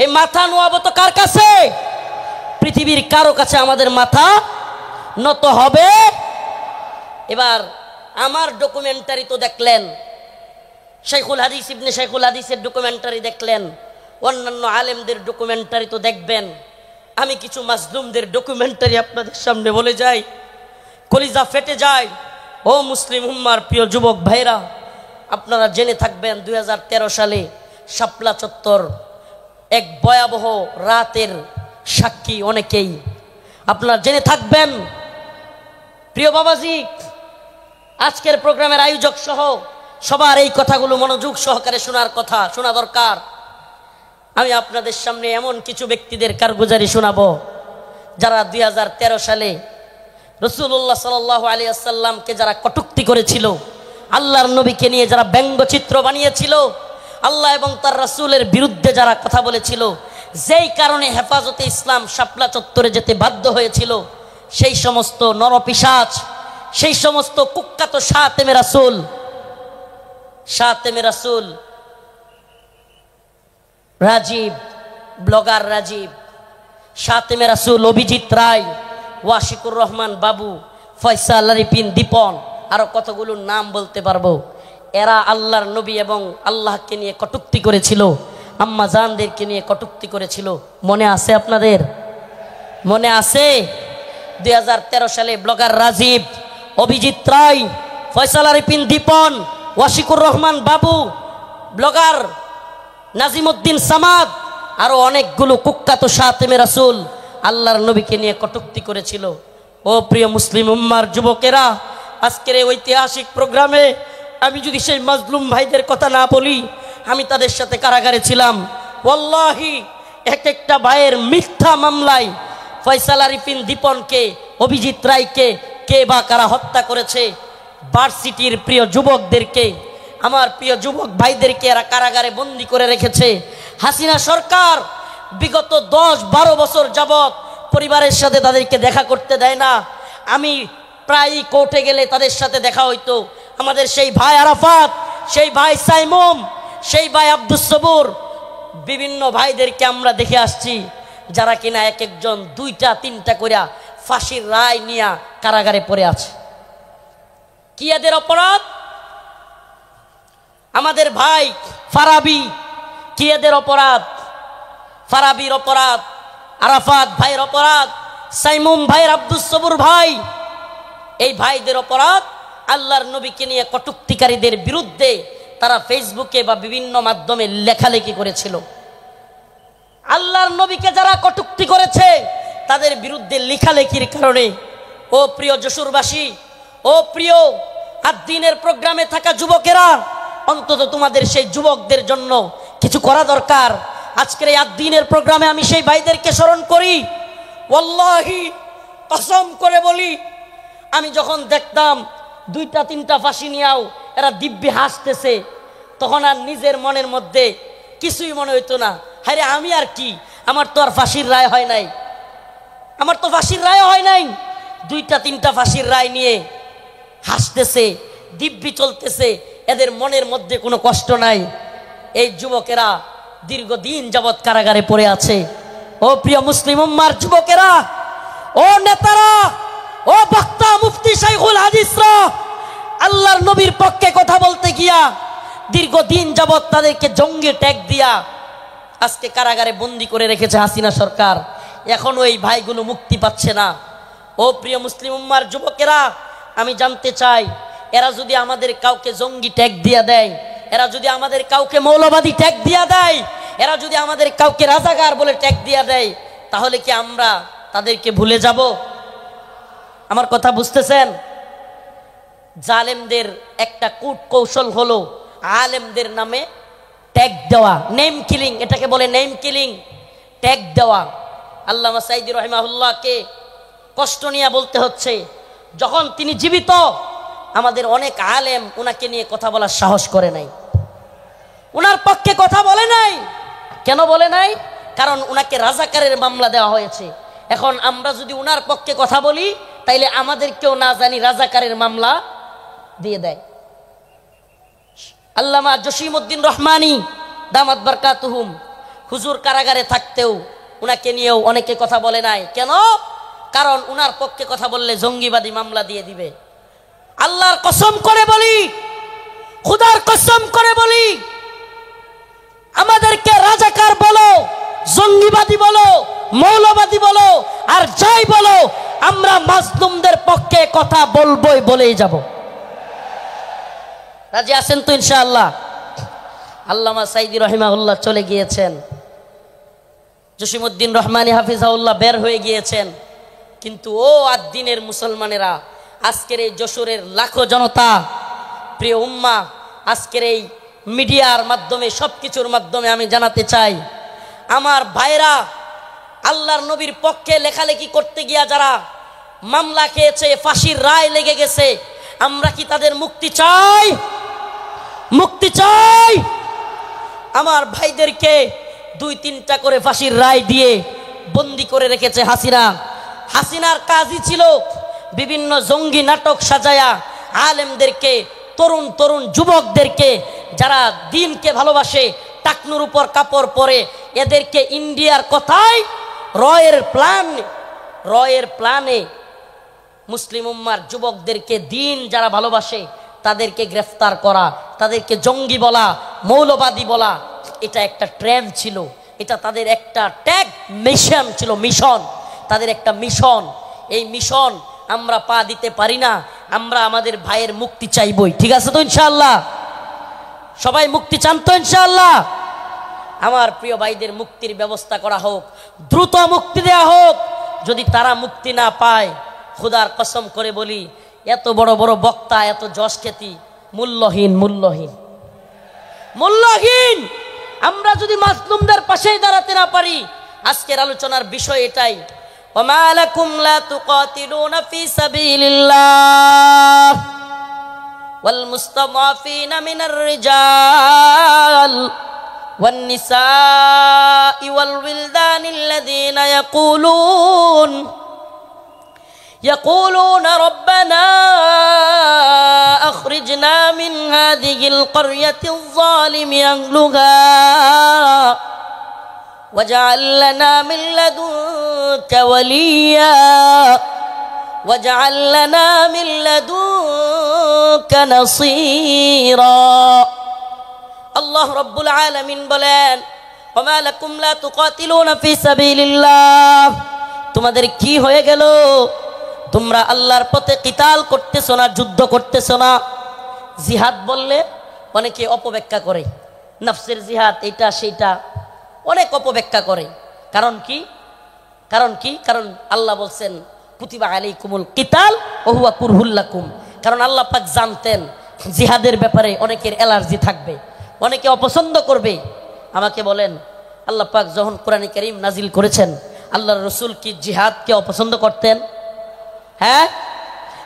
এই মাথা নোয়াবো তো কার কাছে? পৃথিবীর কারো কাছে আমাদের মাথা নত হবে। এবার আমার ডকুমেন্টারি তো দেখলেন, শেখুল হাদিস ইবনে শেখুল হাদিসের ডকুমেন্টারি দেখলেন, অন্যান্য আলেমদের ডকুমেন্টারি তো দেখবেন। আমি কিছু মাজলুমদের ডকুমেন্টারি আপনাদের সামনে বলে যাই, কলিজা ফেটে যায়। ও মুসলিম উম্মার প্রিয় যুবক ভাইরা, আপনারা জেনে থাকবেন 2013 সালে শাপলা চত্বর এক ভয়াবহ রাতের সাক্ষী অনেকেই। আপনারা জেনে থাকবেন। প্রিয় বাবাজি, আজকের প্রোগ্রামের আয়োজক সহ সবার এই কথাগুলো মনোযোগ সহকারে শোনা দরকার। আমি আপনাদের সামনে এমন কিছু ব্যক্তিদের কারগুজারি শোনাবো যারা 2013 সালে রাসূলুল্লাহ সাল্লাল্লাহু আলাইহি ওয়াসাল্লামকে যারা কটূক্তি করেছিল, আল্লাহর নবীকে নিয়ে যারা ব্যঙ্গচিত্র বানিয়েছিল, আল্লাহ এবং তার রাসূলের বিরুদ্ধে যারা কথা বলেছিল, যেই কারণে হেফাজতে ইসলাম শাপলা চত্বরে যেতে বাধ্য হয়েছিল, সেই সমস্ত নরপিশাচ, সেই সমস্ত কুখ্যাত শাতেমে রাসূল রাজীব, ব্লগার রাজীব, শাতেমে রাসূল অভিজিৎ রায়, ওয়াশিকুর রহমান বাবু, ফয়সাল আরিফিন দীপন, আরো কতগুলো নাম বলতে পারবো। এরা আল্লাহর নবী এবং আল্লাহকে নিয়ে কটূক্তি করেছিল, আম্মা জানদেরকে নিয়ে কটূক্তি করেছিল। মনে আছে আপনাদের? মনে আছে? 2013 সালে ব্লগার রাজীব, অভিজিৎ রায়, ফয়সাল আরিফিন দীপন, ওয়াশিকুর রহমান বাবু, ব্লগার নাজিমউদ্দিন সামাদ, আরো অনেকগুলো কুখ্যাত শাতেমে রাসূল আল্লাহর নবীকে নিয়ে কটূক্তি করেছিল। ও প্রিয় মুসলিম উম্মার যুবকেরা, আজকের এই ঐতিহাসিক প্রোগ্রামে আমি যদি সেই মাজলুম ভাইদের কথা না বলি, আমি তাদের সাথে কারাগারে ছিলাম। ওয়াল্লাহি এক একটা ভাইয়ের মিথ্যা মামলায় ফয়সাল আরিফিন দীপনকে, অভিজিৎ রায়কে কে বা কারা হত্যা করেছে, ভার্সিটির প্রিয় যুবকদেরকে, আমার প্রিয় যুবক ভাইদেরকে এরা কারাগারে বন্দি করে রেখেছে। হাসিনা সরকার বিগত 10-12 বছর যাবৎ পরিবারের সাথে তাদেরকে দেখা করতে দেয় না। আমি প্রায়ই কোর্টে গেলে তাদের সাথে দেখা হইতো। আমাদের সেই ভাই আরাফাত, সেই ভাই সাইমুম, সেই ভাই আব্দুস সবুর, বিভিন্ন ভাইদেরকে আমরা দেখে আসছি যারা কিনা এক একজন 2টা-3টা করে ফাঁসির রায় নিয়ে কারাগারে পড়ে আছে। কি এদের অপরাধ? আমাদের ভাই ফারাবি, কি এদের অপরাধ? ফারাবির অপরাধ, আরাফাত ভাইয়ের অপরাধ, সাইমুম ভাইয়ের, আব্দুস সবুর ভাই, এই ভাইদের অপরাধ আল্লাহর নবীকে নিয়ে কটূক্তিকারীদের বিরুদ্ধে তারা ফেসবুকে বা বিভিন্ন মাধ্যমে লেখালেখি করেছিল। আল্লাহর নবীকে যারা কটূক্তি করেছে তাদের বিরুদ্ধে লেখালেখির কারণে, ও প্রিয় যশোরবাসী, ও প্রিয় আদ-দ্বীনের প্রোগ্রামে থাকা যুবকেরা, অন্তত তোমাদের সেই যুবকদের জন্য কিছু করা দরকার। আজকের এই আদ-দ্বীনের প্রোগ্রামে আমি সেই ভাইদেরকে স্মরণ করি। ওয়াল্লাহি কসম করে বলি, আমি যখন দেখতাম 2-3টা ফাঁসি নিয়েও এরা দিব্যি হাসতেছে, তখন আর নিজের মনের মধ্যে কিছুই মনে হইতো না। হায় রে, আমি আর কি, আমার তো আর ফাঁসির রায় হয় নাই, আমার তো ফাঁসির রায় হয় নাই। 2-3টা ফাঁসির রায় নিয়ে হাসতেছে, দিব্যি চলতেছে, এদের মনের মধ্যে কোনো কষ্ট নাই। এই যুবকেরা দীর্ঘদিন যাবৎ কারাগারে পড়ে আছে। ও প্রিয় মুসলিম উম্মার যুবকেরা, ও নেতারা, ও বক্তা, মুফতি, শাইখুল হাদিসরা, আল্লাহর নবীর পক্ষে কথা বলতে গিয়া দীর্ঘদিন যাবৎ তাদেরকে জঙ্গি ট্যাগ দিয়া আজকে কারাগারে বন্দি করে রেখেছে হাসিনা সরকার। এখনো এই ভাইগুলো মুক্তি পাচ্ছে না। ও প্রিয় মুসলিম উম্মার যুবকেরা, আমি জানতে চাই, এরা যদি আমাদের কাউকে জঙ্গি ট্যাগ দিয়া দেয়, এরা যদি আমাদের কাউকে মৌলবাদী ট্যাগ দিয়া দেয়, এরা যদি আমাদের কাউকে রাজাকার বলে ট্যাগ দিয়া দেয়, তাহলে কি আমরা তাদেরকে ভুলে যাব? আমার কথা বুঝতেছেন? জালেমদের একটা কূট কৌশল হলো আলেমদের নামে ট্যাগ দেওয়া, নেম কিলিং, এটাকে বলে নেম কিলিং, ট্যাগ দেওয়া। আল্লামা সাঈদী রাহিমাহুল্লাহকে কষ্ট নিয়ে বলতে হচ্ছে, যখন তিনি জীবিত আমাদের অনেক আলেম ওনাকে নিয়ে কথা বলার সাহস করে নাই, ওনার পক্ষে কথা বলে নাই। কেন বলে নাই? কারণ ওনাকে রাজাকারের মামলা দেওয়া হয়েছে। এখন আমরা যদি ওনার পক্ষে কথা বলি, তাইলে আমাদেরকেও না জানি রাজাকারের মামলা দিয়ে দেয়। আল্লামা জসিমউদ্দিন রহমানী দামাত বারকাতুহুম, হুজুর কারাগারে থাকতেও উনাকে নিয়েও অনেকে কথা বলে নাই। কেন? কারণ উনার পক্ষে কথা বললে জঙ্গিবাদী মামলা দিয়ে দিবে। আল্লাহর কসম করে বলি, খুদার কসম করে বলি, আমাদেরকে রাজাকার বলো, জঙ্গিবাদী বলো, মৌলবাদী বলো, আর যাই বলো, আমরা মাজলুমদের পক্ষে কথা বলবোই, বলেই যাব। রাজি আছেন তো ইনশাআল্লাহ? আল্লামা সাঈদী রাহিমাহুল্লাহ চলে গিয়েছেন, জসিমউদ্দিন রহমানী হাফিজাহুল্লাহ বের হয়ে গিয়েছেন, কিন্তু ও আদ-দ্বীনের মুসলমানেরা, আজকের এই যশোরের লাখো জনতা, প্রিয় উম্মাহ, আজকের এই মিডিয়ার মাধ্যমে, সবকিছুর মাধ্যমে আমি জানাতে চাই, আমার ভাইরা আল্লাহর নবীর পক্ষে লেখালেখি করতে গিয়া যারা মামলা খেয়েছে, ফাঁসির রায় লেগে গেছে, আমরা কি তাদের মুক্তি চাই? মুক্তি চাই। আমার ভাইদেরকে 2-3টা করে ফাঁসির রায় দিয়ে বন্দি করে রেখেছে হাসিনা। হাসিনার কাজই ছিল বিভিন্ন জঙ্গি নাটক সাজায়া আলেমদেরকে, তরুণ তরুণ যুবকদেরকে যারা দ্বীনকে ভালোবাসে, টাকনুর উপর কাপড় পরে, এদেরকে ইন্ডিয়ার কথায় রয়ের প্ল্যানে মুসলিম উম্মার যুবকদেরকে, দ্বীন যারা ভালোবাসে তাদেরকে গ্রেফতার করা, তাদেরকে জঙ্গি বলা, মৌলবাদী বলা, এটা একটা ট্রেন্ড ছিল, এটা তাদের একটা ট্যাগ মিশন ছিল, মিশন, তাদের একটা মিশন। এই মিশন আমরা পা দিতে পারি না। আমরা আমাদের ভাইয়ের মুক্তি চাইবই, ঠিক আছে তো ইনশাআল্লাহ? সবাই মুক্তি চান তো ইনশাআল্লাহ? আমার প্রিয় ভাইদের মুক্তির ব্যবস্থা করা হোক, দ্রুত মুক্তি দেয়া হোক। যদি তারা মুক্তি না পায়, খুদার কসম করে বলি, এত বড় বড় বক্তা, এত যশ খ্যাতি মূল্যহীন, মূল্যহীন, মূল্যহীন। আমরা যদি মাজলুমদের পাশেই দাঁড়াতে না পারি, আজকের আলোচনার বিষয় এটাই, ওমা লাকুম লা তুকাতিলুনা ফি সাবিলিল্লাহ ওয়াল মুস্তাদাফিনা মিনার রিজাল ওয়ান নিসাই ওয়াল উইলদানিল্লাযীনা يقولون ربنا أخرجنا من هذه القرية الظالم أهلها واجعل لنا من لدنك وليا واجعل لنا من لدنك نصيرا আল্লাহ রাব্বুল আলামিন বলেন, ওমা লাকুম লা তুকাতিলুনা ফি সাবিলিল্লাহ, তোমাদের কি হয়ে গেল? তোমরা আল্লাহর পথে কিতাল করতেছো না, যুদ্ধ করতেছো না। জিহাদ বললে অনেকে অপব্যাখ্যা করে, নফসের জিহাদ এটা সেটা অনেক অপব্যাখ্যা করে। কারণ কি? কারণ আল্লাহ বলছেন কুতিবা আলাইকুমুল কিতাল ওয়া হুয়া কুরহুল লাকুম। কারণ আল্লাহ পাক জানতেন জিহাদের ব্যাপারে অনেকের অ্যালার্জি থাকবে, অনেকে অপছন্দ করবে। আমাকে বলেন, আল্লাহ পাক যখন কোরআনে কারীম নাজিল করেছেন, আল্লাহর রাসূল কি জিহাদকে অপছন্দ করতেন? হ্যাঁ,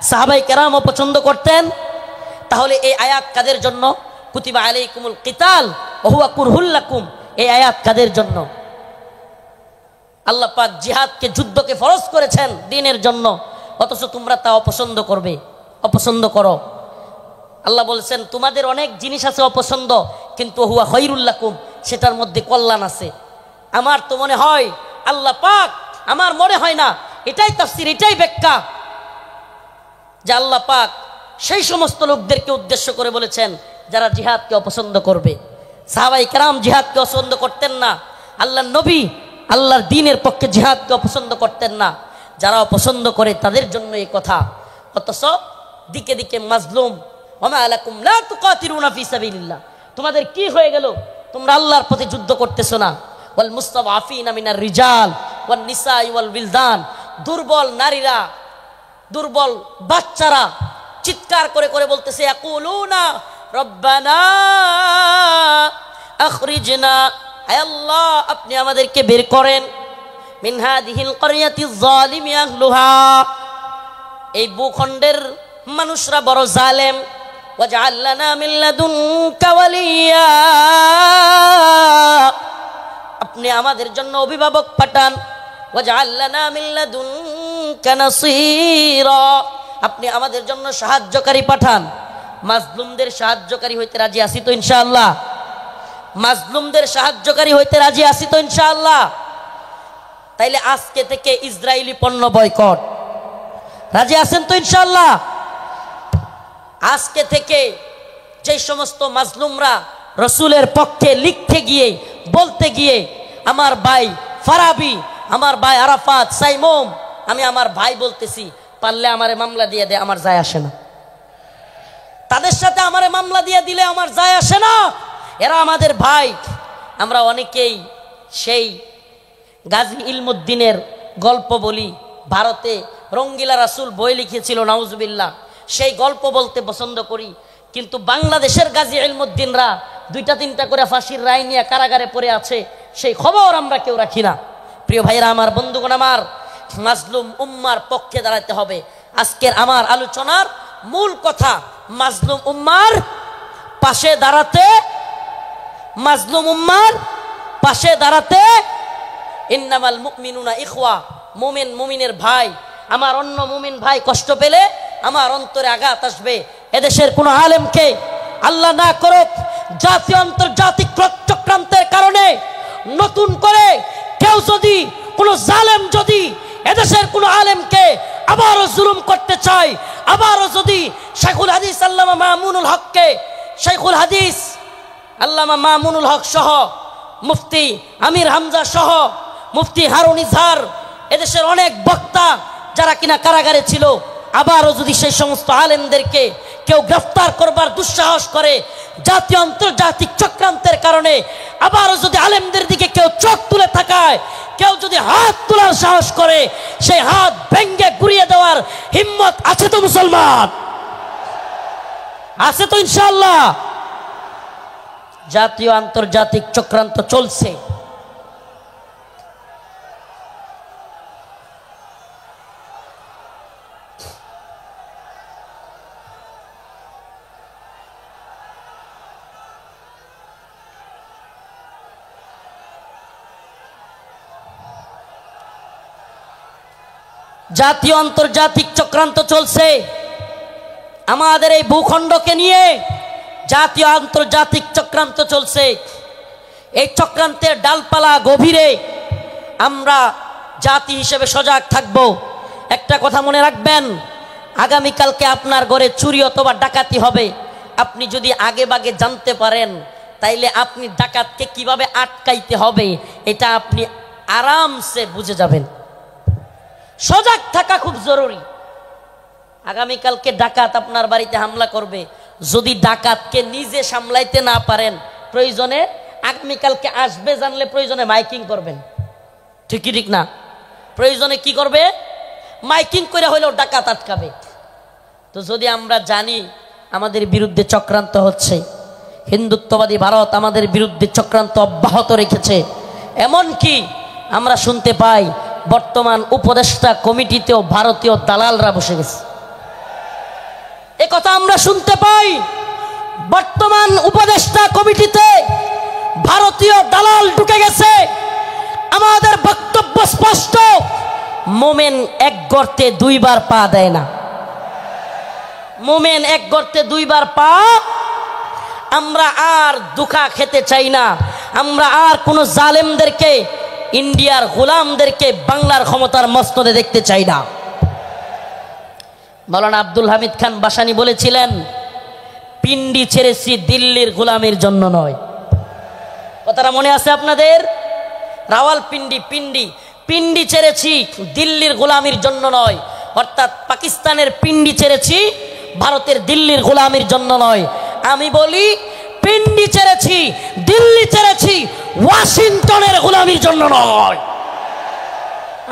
সাহাবায়ে কেরাম অপছন্দ করতেন। তাহলে এই আয়াত কাদের জন্য? কুতিবা আলাইকুমুল কিতাল ওয়া হুয়া কুরহুল লাকুম, এই আয়াত কাদের জন্য? আল্লাহ পাক জিহাদকে, যুদ্ধকে ফরজ করেছেন দ্বীনের জন্য, অথচ তোমরা তা অপছন্দ করো। আল্লাহ বলছেন তোমাদের অনেক জিনিস আছে অপছন্দ, কিন্তু হুয়া খায়রুল লাকুম, সেটার মধ্যে কল্যাণ আছে। আমার তো মনে হয় আল্লাহ পাক, আমার মনে হয় না, এটাই তাফসীর, এটাই ব্যাখ্যা, যে আল্লাহ পাক সেই সমস্ত লোকদেরকে উদ্দেশ্য করে বলেছেন যারা জিহাদকে অপছন্দ করবে। সাহাবায়ে কেরাম জিহাদকে অপছন্দ করতেন না, আল্লাহর নবী আল্লাহর দ্বীনের পক্ষে জিহাদকে অপছন্দ করতেন না। যারা অপছন্দ করে তাদের জন্য এই কথা। অথচ দিকে দিকে মাজলুম, ওমা লাকুম লা তুকাতিলুনা ফি সাবিলিল্লাহ, তোমাদের কি হয়ে গেল? তোমরা আল্লাহর পথে যুদ্ধ করতেছো না। ওয়াল মুস্তাদআফিনা মিনার রিজাল ওয়ান নিসাই ওয়াল বিলদান, দুর্বল নারীরা, দুর্বল বাচ্চারা চিৎকার করে করে বলতেছে, ইয়াকুলুনা রব্বানা আখরিজনা, আয় আল্লাহ আপনি আমাদেরকে বের করেন, মিন হাদিহিল ক্বরিয়াতিজ যালিমি আহলুহা, এই ভূখণ্ডের মানুষরা বড় জালেম, ওয়াজআল লানা মিন লাদুনকা ওয়ালিয়া, আপনি আমাদের জন্য অভিভাবক পাঠান, ওয়াজআল লানা মিন লাদুনকা নাসীরা, আপনি আমাদের জন্য সাহায্যকারী পাঠান। মাজলুমদের সাহায্যকারী হইতে রাজি আছি তো ইনশাআল্লাহ? মাজলুমদের সাহায্যকারী হইতে রাজি আছি তো ইনশাআল্লাহ? তাইলে আজকে থেকে ইসরায়েলি পণ্য বয়কট, রাজি আছেন তো ইনশাআল্লাহ? আজকে থেকে যে সমস্ত মাজলুমরা রসুলের পক্ষে লিখতে গিয়ে, বলতে গিয়ে, আমার ভাই ফারাবি, আমার ভাই আরাফাত, সাইমুম, আমি আমার ভাই বলতেছি, পারলে আমারে মামলা দিয়ে দে, আমার যায় আসে না। তাদের সাথে আমারে মামলা দিয়ে দিলে আমার যায় আসে না, এরা আমাদের ভাই। আমরা অনেকেই সেই গাজী ইলমুদ্দিনের গল্প বলি, ভারতে রঙ্গিলা রাসূল বই লিখেছিল, নাউজুবিল্লাহ, সেই গল্প বলতে পছন্দ করি। কিন্তু বাংলাদেশের গাজী ইলমুদ্দিনরা 2টা-3টা করে ফাঁসির রায় নিয়ে কারাগারে পড়ে আছে, সেই খবর আমরা কেউ রাখি না। প্রিয় ভাইরা আমার, বন্ধুগণ আমার, মাজলুম উম্মার পক্ষে দাঁড়াতে হবে। আজকের আমার আলোচনার মূল কথা, মাজলুম উম্মার পাশে দাঁড়াতে, মাজলুম উম্মার পাশে দাঁড়াতে। ইন্নামাল মুমিনুনা ইখওয়া, মুমিন মুমিনের ভাই। আমার অন্য মুমিন ভাই কষ্ট পেলে আমার অন্তরে আঘাত আসবে। এদেশের কোন আলেমকে আল্লাহ না করুক জাতীয় আন্তর্জাতিক চক্রান্তের কারণে নতুন করে কেউ যদি, কোন জালেম যদি এদেশের কোন আলেমকে আবারও জুলুম করতে চায়, আবারও যদি শেখুল হাদিস আল্লামা মামুনুল হককে, শেখুল হাদিস আল্লামা মামুনুল হক সহ, মুফতি আমির হামজা সহ, মুফতি হারুন ইজহার, এদেশের অনেক বক্তা যারা কিনা কারাগারে ছিল, আবারও যদি সেই সমস্ত আলেমদেরকে কেউ গ্রেফতার করবার দুঃসাহস করে, জাতীয় আন্তর্জাতিক চক্রান্তের কারণে আবারও যদি আলেমদের দিকে কেউ চোখ তুলে তাকায়, কেউ যদি হাত তোলার সাহস করে, সেই হাত ভেঙ্গে গুড়িয়ে দেওয়ার হিম্মত আছে তো মুসলমান? আছে তো ইনশাআল্লাহ? জাতীয় আন্তর্জাতিক চক্রান্ত চলছে। জাতীয় আন্তর্জাতিক চক্রান্ত চলছে আমাদের এই ভূখণ্ডকে নিয়ে, জাতীয় আন্তর্জাতিক চক্রান্ত চলছে। এই চক্রান্তের ডালপালা গভীরে আমরা জাতি হিসেবে সজাগ থাকব। একটা কথা মনে রাখবেন, আগামীকালকে আপনার ঘরে চুরি অথবা ডাকাতি হবে, আপনি যদি আগে ভাগে জানতে পারেন, তাইলে আপনি ডাকাতকে কিভাবে আটকাইতে হবে এটা আপনি আরামসে বুঝে যাবেন। সজাগ থাকা খুব জরুরি। আগামীকালকে ডাকাত আপনার বাড়িতে হামলা করবে, যদি ডাকাতকে নিজে সামলাইতে না পারেন, প্রয়োজনে আগামীকালকে আসবে জানলে প্রয়োজনে মাইকিং করবেন, ঠিক কি ঠিক না? প্রয়োজনে কি করবে? মাইকিং করে হইলেও ডাকাত আটকাবে। তো যদি আমরা জানি আমাদের বিরুদ্ধে চক্রান্ত হচ্ছে, হিন্দুত্ববাদী ভারত আমাদের বিরুদ্ধে চক্রান্ত অব্যাহত রেখেছে, এমনকি আমরা শুনতে পাই বর্তমান উপদেষ্টা কমিটিতেও ভারতীয় দালালরা বসে গেছে। এ কথা আমরা শুনতে পাই, বর্তমান উপদেষ্টা কমিটিতে ভারতীয় দালাল ঢুকে গেছে। আমাদের বক্তব্য স্পষ্ট, মোমেন এক গর্তে দুইবার পা দেয় না। মোমেন এক গর্তে দুইবার পা। আমরা আর ধোঁকা খেতে চাই না। আমরা আর কোনো জালেমদেরকে, ইন্ডিয়ার গোলামদেরকে বাংলার ক্ষমতার মস্তদে দেখতে চাই না। মাওলানা আব্দুল হামিদ খান বাসানী বলেছিলেন, পিন্ডি ছেড়েছি দিল্লির গোলামের জন্য নয়। কথাটা মনে আছে আপনাদের? রাওয়ালপিন্ডি পিন্ডি পিন্ডি ছেড়েছি দিল্লির গোলামির জন্য নয়। অর্থাৎ পাকিস্তানের পিন্ডি ছেড়েছি, ভারতের দিল্লির গোলামির জন্য নয়। আমি বলি পিন্ডি ছেড়েছি, দিল্লি ছেড়েছি, ওয়াশিংটনের গোলামির জন্য নয়।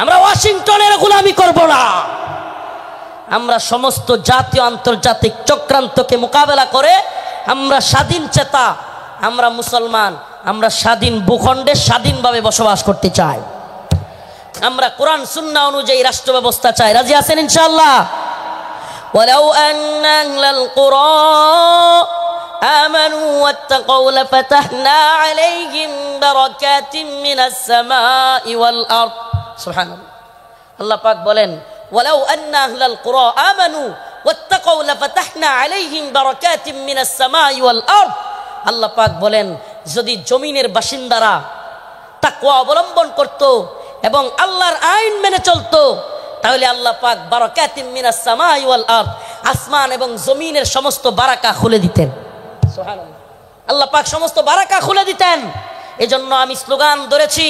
আমরা ওয়াশিংটনের গোলামি করব না। আমরা সমস্ত জাতীয় আন্তর্জাতিক চক্রান্তকে মোকাবেলা করে আমরা স্বাধীন চেতা, আমরা মুসলমান, আমরা স্বাধীন ভূখণ্ডে স্বাধীনভাবে বসবাস করতে চাই। আমরা কোরআন সুন্নাহ অনুযায়ী রাষ্ট্র ব্যবস্থা চাই। রাজি আছেন ইনশাআল্লাহ? ওয়ালাউ আন্না আহলাল কুরা আমানু ওয়াত্তাকাউ লাফাতাহনা আলাইহিম বারাকাতিম মিনাস সামাই ওয়াল আরদ। সুবহানাল্লাহ। আল্লাহ পাক বলেন, ওয়ালাউ আন্না আহলাল কুরা আমানু ওয়াত্তাকাউ লাফাতাহনা আলাইহিম বারাকাতিম মিনাস সামাই ওয়াল আরদ। আল্লাহ পাক বলেন, যদি জমিনের বাসিন্দারা তাকওয়া অবলম্বন করত এবং আল্লাহর আইন মেনে চলতো, তাহলে আল্লাহ পাক বারাকাতিম মিনাস সামাই ওয়াল আরদ, আসমান এবং জমিনের সমস্ত বারাকা খুলে দিতেন। সুবহানাল্লাহ। আল্লাহ পাক সমস্ত বারাকা খুলে দিতেন। এজন্য আমি স্লোগান ধরেছি,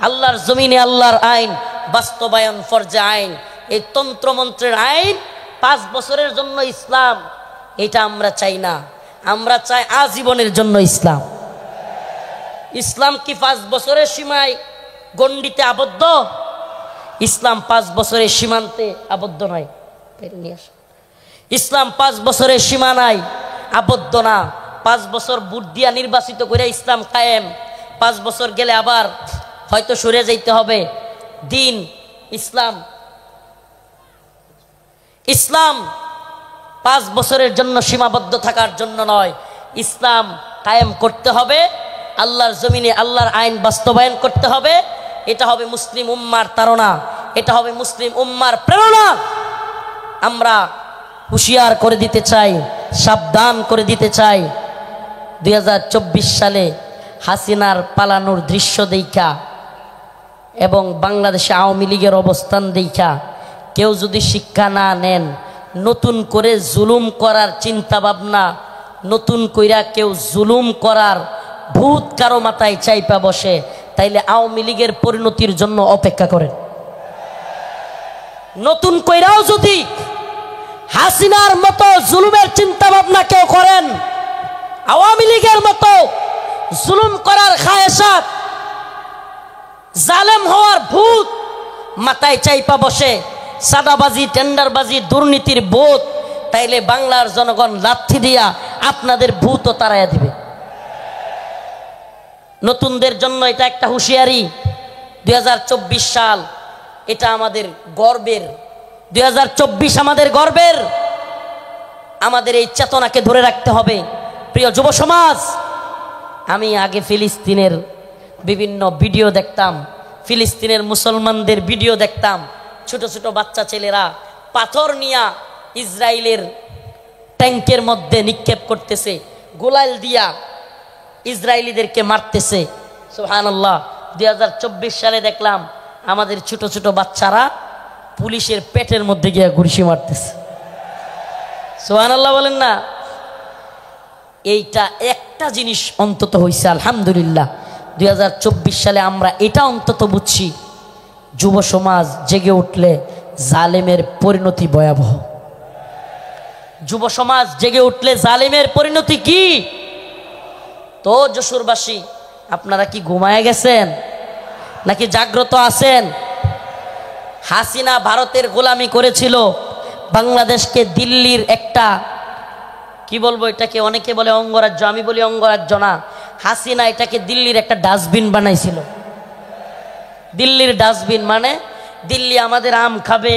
আল্লাহর জমিনে আল্লাহর আইন বাস্তবায়ন ফরজে আইন। এই তন্ত্রমন্ত্রের আইন 5 বছরের জন্য ইসলাম, এটা আমরা চাই না। আমরা চাই আজীবনের জন্য ইসলাম। ইসলাম কি 5 বছরের সীমায় গণ্ডিতে আবদ্ধ? ইসলাম 5 বছরের সীমান্তে আবদ্ধ নয়। ইসলাম 5 বছরের সীমানায় আবদ্ধ না। 5 বছর ভোট দিয়া নির্বাচিত করে ইসলাম কায়েম। 5 বছর গেলে আবার হয়তো সরে যাইতে হবে। দিন ইসলাম, ইসলাম 5 বছরের জন্য সীমাবদ্ধ থাকার জন্য নয়। ইসলাম কায়েম করতে হবে, আল্লাহর জমিনে আল্লাহর আইন বাস্তবায়ন করতে হবে। এটা হবে মুসলিম উম্মার তাড়না, এটা হবে মুসলিম উম্মার প্রেরণা। আমরা হুঁশিয়ার করে দিতে চাই, সাবধান করে দিতে চাই। 2024 সালে হাসিনার পালানোর দৃশ্য দেখা এবং বাংলাদেশে আওয়ামী লীগের অবস্থান দেখা কেউ যদি শিক্ষা না নেন, নতুন করে জুলুম করার চিন্তা ভাবনা, নতুন কইরা কেউ জুলুম করার ভূত কারো মাথায় চাইপা বসে, তাইলে আওয়ামী লীগের পরিণতির জন্য অপেক্ষা করেন। নতুন কইরাও যদি হাসিনার মতো জুলুমের চিন্তা ভাবনা কেউ করেন, আওয়ামী লীগের মতো জুলুম করার খায়েশাত, জালেম হওয়ার ভূত মাথায় চাইপা বসে, সাদাবাজি, টেন্ডারবাজি, দুর্নীতির বোধ, তাইলে বাংলার জনগণ লাথি দিয়া আপনাদের ভূতও তাড়াইয়া দিবে। নতুনদের জন্য এটা একটা হুঁশিয়ারি। 2024 সাল এটা আমাদের গর্বের। 2024 আমাদের গর্বের। আমাদের এই চেতনাকে ধরে রাখতে হবে। প্রিয় যুব সমাজ, আমি আগে ফিলিস্তিনের বিভিন্ন ভিডিও দেখতাম, ফিলিস্তিনের মুসলমানদের ভিডিও দেখতাম। ছোট ছোট বাচ্চা ছেলেরা পাথর নিয়া ইসরায়েলের ট্যাঙ্কের মধ্যে নিক্ষেপ করতেছে, গোলাল দিয়া ইসরায়েলিদেরকে মারতেছে। সুবহানাল্লাহ। 2024 সালে দেখলাম আমাদের ছোট ছোট বাচ্চারা পুলিশের পেটের মধ্যে গিয়ে ঘুষি মারতেছে। সুবহানাল্লাহ বলেন না? এইটা একটা একটা জিনিস অন্তত হয়েছে আলহামদুলিল্লাহ, 2024 সালে আমরা এটা অন্তত বুঝছি, যুব সমাজ জেগে উঠলে জালেমের পরিণতি ভয়াবহ। যুব সমাজ জেগে উঠলে জালেমের পরিণতি কি? তো যশোরবাসী, আপনারা কি ঘুমায় গেছেন নাকি জাগ্রত আছেন? হাসিনা ভারতের গোলামি করেছিল, বাংলাদেশকে দিল্লির একটা কি বলবো, এটাকে অনেকে বলে অঙ্গরাজ্য, আমি বলি অঙ্গরাজ্য না, হাসিনা এটাকে দিল্লির একটা ডাস্টবিন বানাইছিল। দিল্লির ডাস্টবিন মানে দিল্লি আমাদের আম খাবে,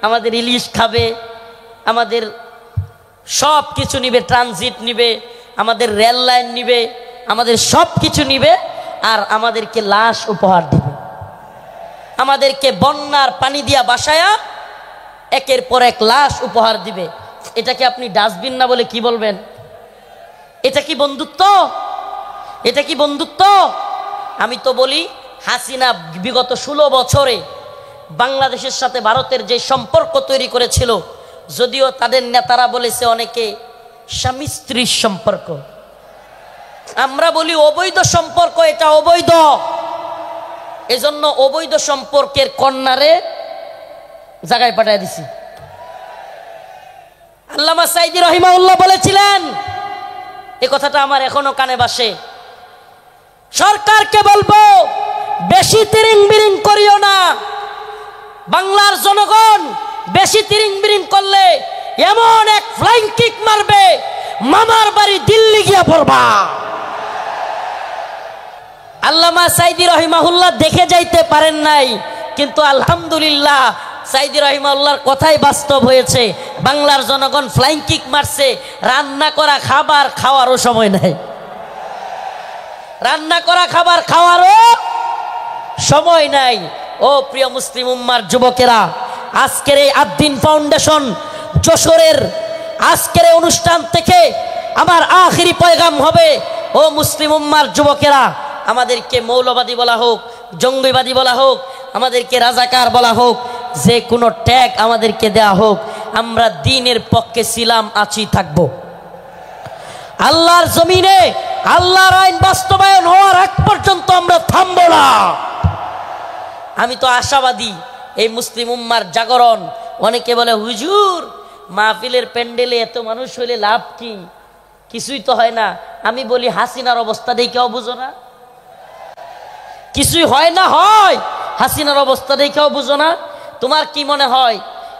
আমাদের ইলিশ খাবে, আমাদের সব কিছু নিবে, ট্রানজিট নিবে, আমাদের রেল লাইন নিবে, আমাদের সব কিছু নিবে, আর আমাদেরকে লাশ উপহার দিবে, আমাদেরকে বন্যার পানি দিয়া বাসায়া একের পর এক লাশ উপহার দিবে। এটাকে আপনি ডাস্টবিন না বলে কি বলবেন? এটা কি বন্ধুত্ব? এটা কি বন্ধুত্ব? আমি তো বলি হাসিনা বিগত 16 বছরে বাংলাদেশের সাথে ভারতের যে সম্পর্ক তৈরি করেছিল, যদিও তাদের নেতারা বলেছে অনেকে স্বামী স্ত্রীর সম্পর্ক, আমরা বলি অবৈধ সম্পর্ক, এটা অবৈধ। এজন্য অবৈধ সম্পর্কের কন্যারে জায়গায় পাঠিয়ে দিছি। আল্লামা সাইদি রহিমাহুল্লাহ বলেছিলেন, এই কথাটা আমার এখনো কানে বাসে, সরকারকে বলবো বেশি তিরিং বিরিং করিও না, বাংলার জনগণ বেশি তিরিং বিরিং করলে এমন এক ফ্লাইং কিক মারবে, মামার বাড়ি দিল্লি গিয়া পড়বা। আল্লামা সাইদি রহিমাহুল্লাহ দেখে যাইতে পারেন নাই, কিন্তু আলহামদুলিল্লাহ সাইদি রহিমাহুল্লাহর কথাই বাস্তব হয়েছে। বাংলার জনগণ ফ্লাইং কিক মারছে, রান্না করা খাবার খাওয়ারও সময় নাই, রান্না করা খাবার খাওয়ারও সময় নাই। ও প্রিয় মুসলিম উম্মার যুবকেরা, আজকের এই আদ্দিন ফাউন্ডেশন যশোরের আজকের এই অনুষ্ঠান থেকে আমার আখিরি পয়গাম হবে, ও মুসলিম উম্মার যুবকেরা, আমাদেরকে মৌলবাদী বলা হোক, জঙ্গিবাদী বলা হোক, আমাদেরকে রাজাকার বলা হোক, যে কোনো ট্যাগ আমাদেরকে দেয়া হোক, আমরা দ্বীনের পক্ষে ছিলাম, আছি, থাকব। আল্লাহর জমিনে আল্লাহর আইন বাস্তবায়ন হওয়ার আগ পর্যন্ত আমরা থামব না। আমি তো আশাবাদী এই মুসলিম উম্মার জাগরণ। অনেকে বলে হুজুর মাহফিলের প্যান্ডেলে এত মানুষ হইলে লাভ কি? কিছুই তো হয় না। আমি বলি হাসিনার অবস্থা দেখেও বুঝো না? কিছুই হয় না, হয় হাসিনার অবস্থা দেখেও বুঝো না? তোমার কি মনে হয়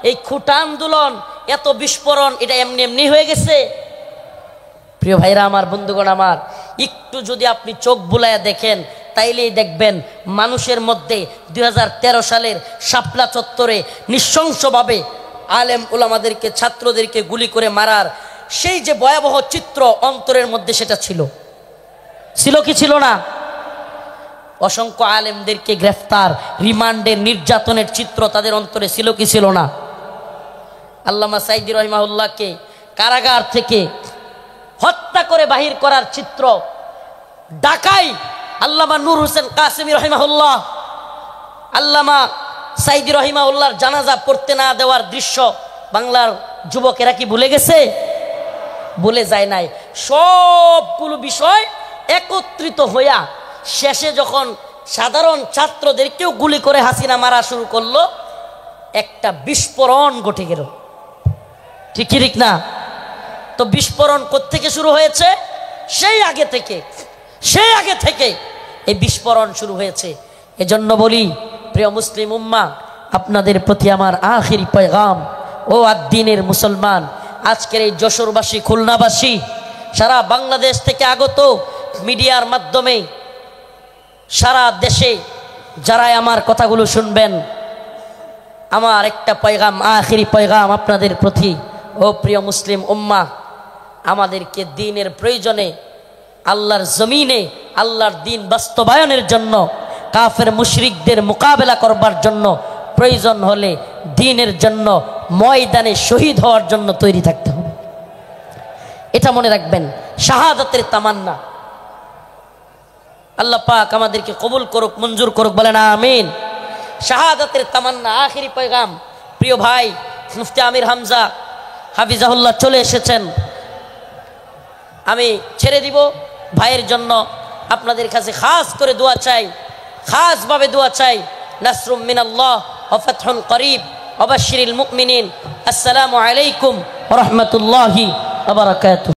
এই খুঁটা আন্দোলন, এত বিস্ফোরণ, এটা এমনি এমনি হয়ে গেছে? প্রিয় ভাইরা আমার, বন্ধুগণ আমার, একটু যদি আপনি চোখ বুলাইয়া দেখেন তাইলেই দেখবেন মানুষের মধ্যে 2013 সালের শাপলা চত্বরে নৃশংসভাবে আলেম উলামাদেরকে, ছাত্রদেরকে গুলি করে মারার সেই যে ভয়াবহ চিত্র অন্তরের মধ্যে, সেটা ছিল কি ছিল না? অসংখ্য আলেমদেরকে গ্রেফতার, রিমান্ডের, নির্যাতনের চিত্র তাদের অন্তরে ছিল কি ছিল না? আল্লামা সাইদি রহিমাহুল্লাহকে কারাগার থেকে হত্যা করে বাহির করার চিত্র, ঢাকায় আল্লামা নূর হোসেন কাসেমী রহিমাহুল্লাহ, আল্লামা সাইদি রহিমাহুল্লাহর জানাজা পড়তে না দেওয়ার দৃশ্য বাংলার যুবকেরা কি ভুলে গেছে? ভুলে যায় নাই। সবগুলো বিষয় একত্রিত হইয়া শেষে যখন সাধারণ ছাত্রদেরকেও গুলি করে হাসিনা মারা শুরু করলো, একটা বিস্ফোরণ ঘটে গেল। ঠিক না? তো বিস্ফোরণ কোত্থেকে শুরু হয়েছে? সেই আগে থেকে এই বিস্ফোরণ শুরু হয়েছে। এজন্য বলি প্রিয় মুসলিম উম্মাহ, আপনাদের প্রতি আমার আখিরি পয়গাম, ও আদ্দিনের মুসলমান, আজকের এই যশোরবাসী, খুলনাবাসী, সারা বাংলাদেশ থেকে আগত মিডিয়ার মাধ্যমে সারা দেশে যারাই আমার কথাগুলো শুনবেন, আমার একটা পয়গাম, আখিরি পয়গাম আপনাদের প্রতি। ও প্রিয় মুসলিম উম্মাহ, আমাদেরকে দ্বীনের প্রয়োজনে, আল্লাহর জমিনে আল্লাহর দ্বীন বাস্তবায়নের জন্য, কাফের মুশরিকদের মোকাবেলা করবার জন্য, প্রয়োজন হলে দ্বীনের জন্য ময়দানে শহীদ হওয়ার জন্য তৈরি থাকতে হবে। এটা মনে রাখবেন, শাহাদাতের তামান্না। আল্লাহ পাক আমাদেরকে কবুল করুক, মঞ্জুর করুক, বলেন আমিন। শাহাদাতের তামান্না, আখিরি পয়গাম। প্রিয় ভাই মুফতি আমির হামজা হাফিজাহুল্লাহ চলে এসেছেন, আমি ছেড়ে দিব। ভাইয়ের জন্য আপনাদের কাছে খাস করে দোয়া চাই, খাসভাবে দোয়া চাই। নাসরুম মিনাল্লাহ ওয়া ফাতহুন করিব ওয়া বাশশিরিল মুমিনিন। আসসালামু আলাইকুম ওয়া রাহমাতুল্লাহি ওয়া বারাকাতুহু।